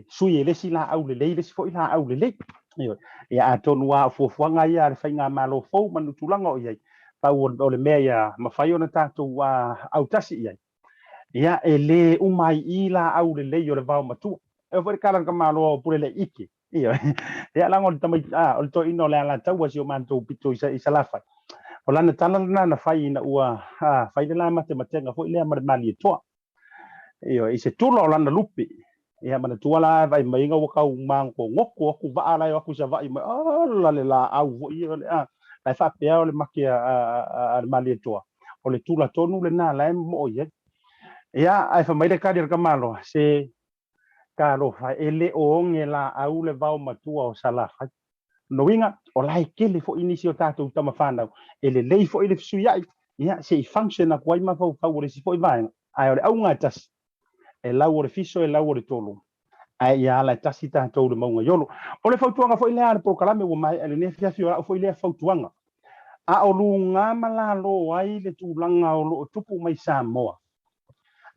sui ele sila au le le fo ila au le ia atonu wa fuanga ia le fainga malo fo manu tulanga o pa o le mea ia mafai ona tatou au tasi ia ele umai ila au le o le vau matua e foi kala ka malo pure le iki ia lango tamai o to ino le ala tau si o manto pito isa lafa o lana talana na fai na ua fai le la matematenga foi le mali toa i se tulo lana lupi ia mana tuala vai mai nga waka mangko ngoko ku va ala aku sa vai la le la au ia le lai fa pe o le makia al mali toa o le tula tonu le na la mo ia ai fa mai de kadir ka malo se kalo fa ele o ngela au le vau matua o sala fa no winga o lai kele fo inisio tatou tama fana ele lei fo ile suia ia se function ak wai ma fa le si fo vai ai o le au ngatas e lau o le fiso e lau o le tolu ai ia la tasi tātou le maunga iolo. O le fautuanga fo ilea le prokalame ua mai ele ne fiafi o fo ilea fautuanga. A o lunga malalo ai le tūlanga o lo tupu mai Samoa.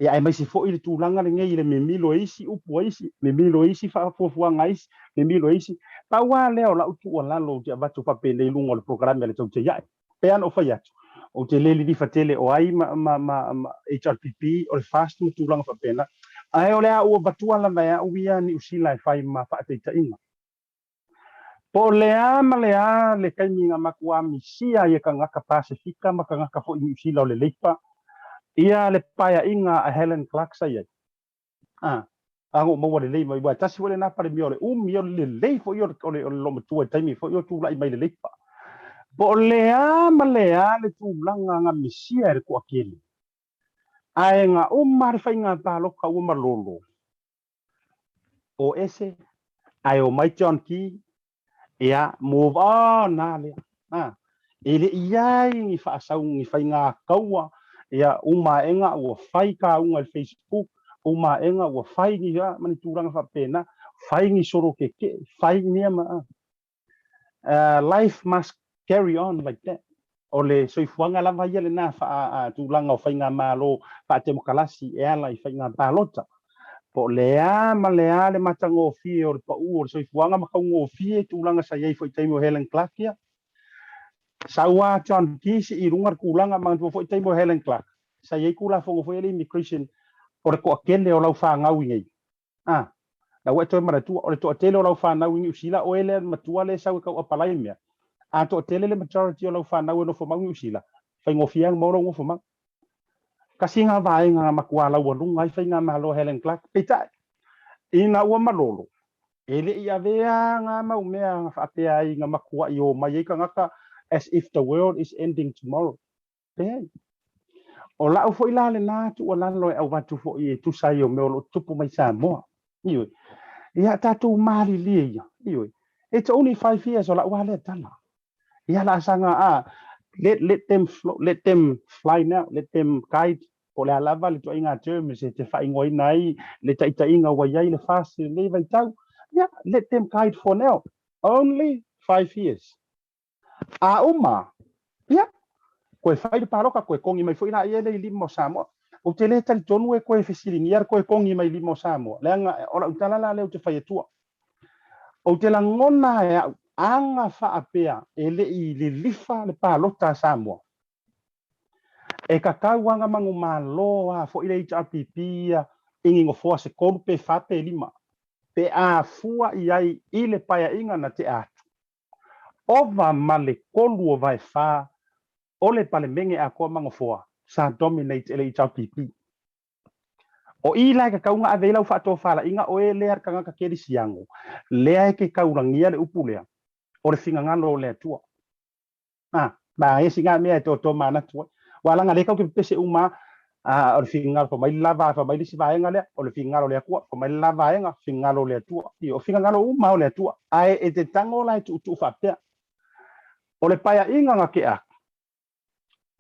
Ia ai mai si fo i le tūlanga le ngei le memilo isi upu isi, memilo isi whaafuafuanga isi, memilo isi. Paua leo la utu o lalo te abatu papende ilunga o le prokalame le tau te iai. Pean o fai atu. O te leli di fatele o ai HRPP o le fast mo tūlanga papena. Ai o lea ua batua la mea uia ni usila e fai ma whaateita inga. Po lea ma lea le kaiminga makua misia ia ka ngaka Pasifika ma ka ngaka fo i usila o le leipa. Ia le paia inga a Helen Clark sa iai. Ango maua le lei mai wa tasi wale na pare mio le umi o le lei fo i o le loma tua taimi fo i o tūla i mai le leipa. Po lea ma lea le tūlanga nga misia e kua kele. Ai nga umar fai ngā tāloka umar lolo. O ese, ai o mai John Key, ia move on na lea. Ele iai ngi whaasau ngi fai ngā kaua, ia uma enga ua fai ka unga le Facebook, uma enga ua fai ngi ya, mani tūranga whapena, fai ngi soro keke, fai ngi ma. Life must carry on like that. O le soifuanga lava ia le nā tūlanga o whai ngā mālo pa te mokalasi e ala i whai ngā pālota. Po lea ma lea le matango o fie o le pa u o le soifuanga ma kaungo o fie tūlanga sa iei fo i taimo Helen Clark ia. Sa ua John Kisi i rungar kulanga mantua fo i taimo Helen Clark. Sa iei kula fongo fo i le immigration o le koa kele o lau whangau i ngei. Na ua toi maratua o le toa tele o lau whanau i ngi usila o ele matua le sau e kau apalai mea. A to tele le majority o lau whanau e no fo maungi usila. Whai ngofiang mauro ngofo mang. Kasi ngā vae ngā makua lau walunga i whai ngā mahalo Helen Clark. Peitai, ina ua malolo. Ele i avea ngā mau mea ngā whapea i ngā makua i o mai eika ngaka as if the world is ending tomorrow. Pei. O lau fo ila le nātu o lalo e au watu fo i e tusai o meo lo tupu mai Samoa. Iwe. Ia tātou maari lia ia. Iwe. It's only 5 years o lau wale tala. Ia la sanga let them fly now, let them guide. O le alava le toa inga term se te whai ngoi nai, le taita inga waiai le fast, le vai tau. Yeah, let them guide for now. Only 5 years. A uma, yeah. Koe whai le paroka koe kongi mai fo ina ia le limo Samoa. O te le tali tonu e koe whesiringiar koe kongi mai limo Samoa. Leanga, ora utalala leo te whai atua. O te la ngona e au. Anga whaapea e le i le lifa le pālota Samoa. E ka kauanga mangu māloa fo i le HRPP ingi ngofoa se koru pe whape lima. Pe a fua i ai i le paia inga na te atu. Ova ma le kolu o vai wha o le pale menge a koa mangofoa sa dominate e le HRPP. O i lai ka kaunga a veilau whaato whala inga o e lea ka ngaka keri siango. Lea e ke kaurangia le upu lea. O le whinga ngalo le atua. Ma e singa mea e to mana tua. Walanga le kau ke pese uma o le whinga ngalo mai lava fa mai lisi vaenga lea. O le whinga ngalo le akua fa mai lava vaenga whinga ngalo le atua. O whinga ngalo uma o le atua. Ai e te tango lai tu whapea. O le paia inga ngake a.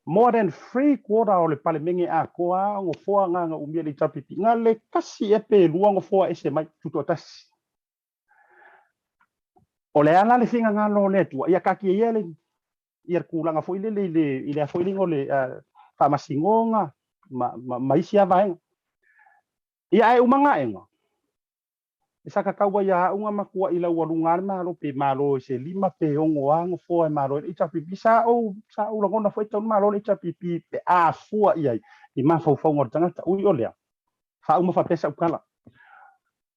More than 3/4 o le pale menge a koa ngo foa nga umia le tapipi. Nga le kasi e pe lua ngo foa ese mai tuto tasi. O le ala le whinga ngalo le atua. Ia kaki e ele. Ia kulanga fo ile fo ile ngole whamasingonga maisi a vaenga. Ia e umanga enga. Isa ka kaua ia unga makua ila walunga malo pe malo se lima pe ongo ango fo e malo i tapipi sa o langona fo e malo i tapipi pe a fua ia i mafau ngor tangata ui olea. Fa uma fa pesa ukala.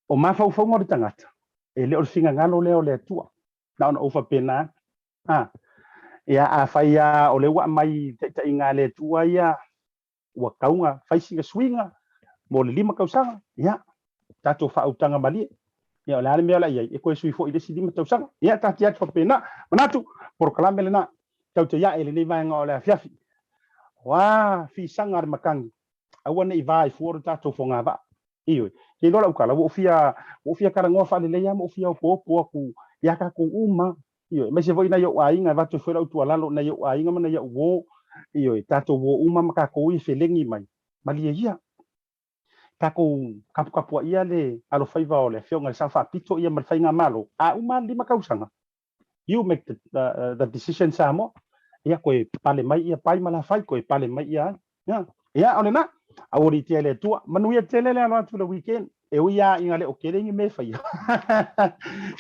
O mafau ngor tangata. E le o singa ngalo leo le tua. Na ona ufa pena. Ia a whaia o le wa mai te inga le tua ia ua kaunga whaisinga swinga mo le lima kausanga ia tato whautanga mali ia o le hane mea la ia e koe sui fo i desi lima kausanga ia tati atu whapena manatu proklame le na tauta ia ele nei vaenga o le afiafi wa fisanga ar makangi aua nei vai fuoro tato fonga va ioi ke lola ukala wo fia karangoa whale leia mo fia o popo aku ia ka ku uma iyo me se voi na yo ainga va to fora tu alalo na yo ainga mana yo wo iyo tato wo uma maka ko i felengi mai mali ia Kako kapu ia le alo faiva o le fionga sa fa pito ia malfainga malo. A uma lima kausanga. You make the decision sa mo. Ia koe pale mai ia pai mala fai koe pale mai ia. Ia ole na. Awori tele tua manuia tele le alo atu le weekend. E uia inga le okere ngi me fai.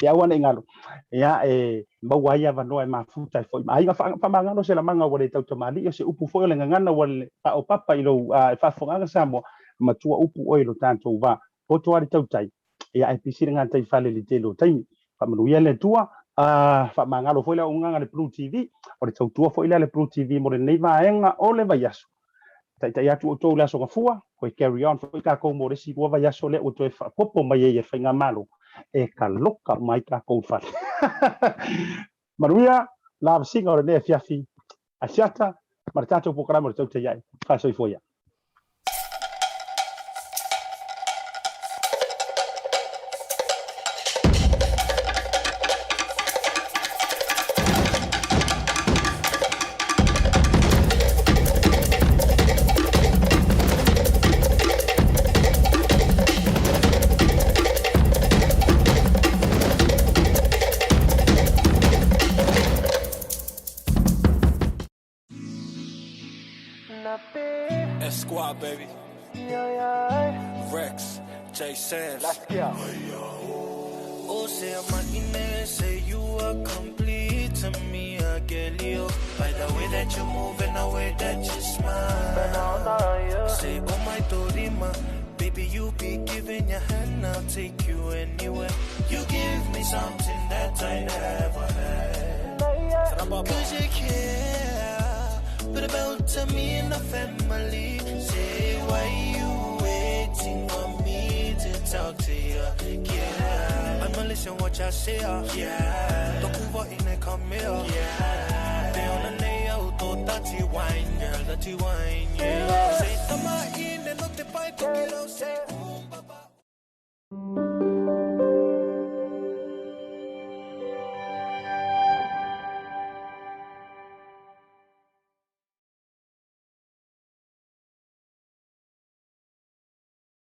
Ia wana ingalo. Ia mawaya vanoa mafuta foi. Ai nga fa mangano se la manga wale tautamali o se upu foi le ngana wale pa o papa ilo fa fonga sa mo matua upu oilo tanto va. Poto ari tautai. Ia ai pisiri nga tai fale le telo tai. Fa manuia le tua fa mangalo foi la unga le Blue TV. O le tautua foi le Blue TV mo le neiva enga o le vaiaso. Tai atu o tō la so fua ko carry on foi ka ko mo resi ko va ya so le o to fa popo mai e fa malo e ka loka mai ka ko fa maruia la singa o le fiafi ASIATA martato programa to te yai fa so foi. Squad, baby. Rex, J Sands. Let's go. Oh, say I'm say you are complete to me, I get you. By the way that you move and the way that you smile. Say, oh my Dorima, baby, you be giving your hand, I'll take you anywhere. You give me something that I never had. Cause you care, but about to me and the family. Say, why you waiting on me to talk to you? Yeah, I'ma listen what y'all say. Yeah, don't move out in the come here. Yeah, they on the layout, oh, dirty wine, girl, dirty wine. Yeah, say, Tamati, no te paito, quiero say.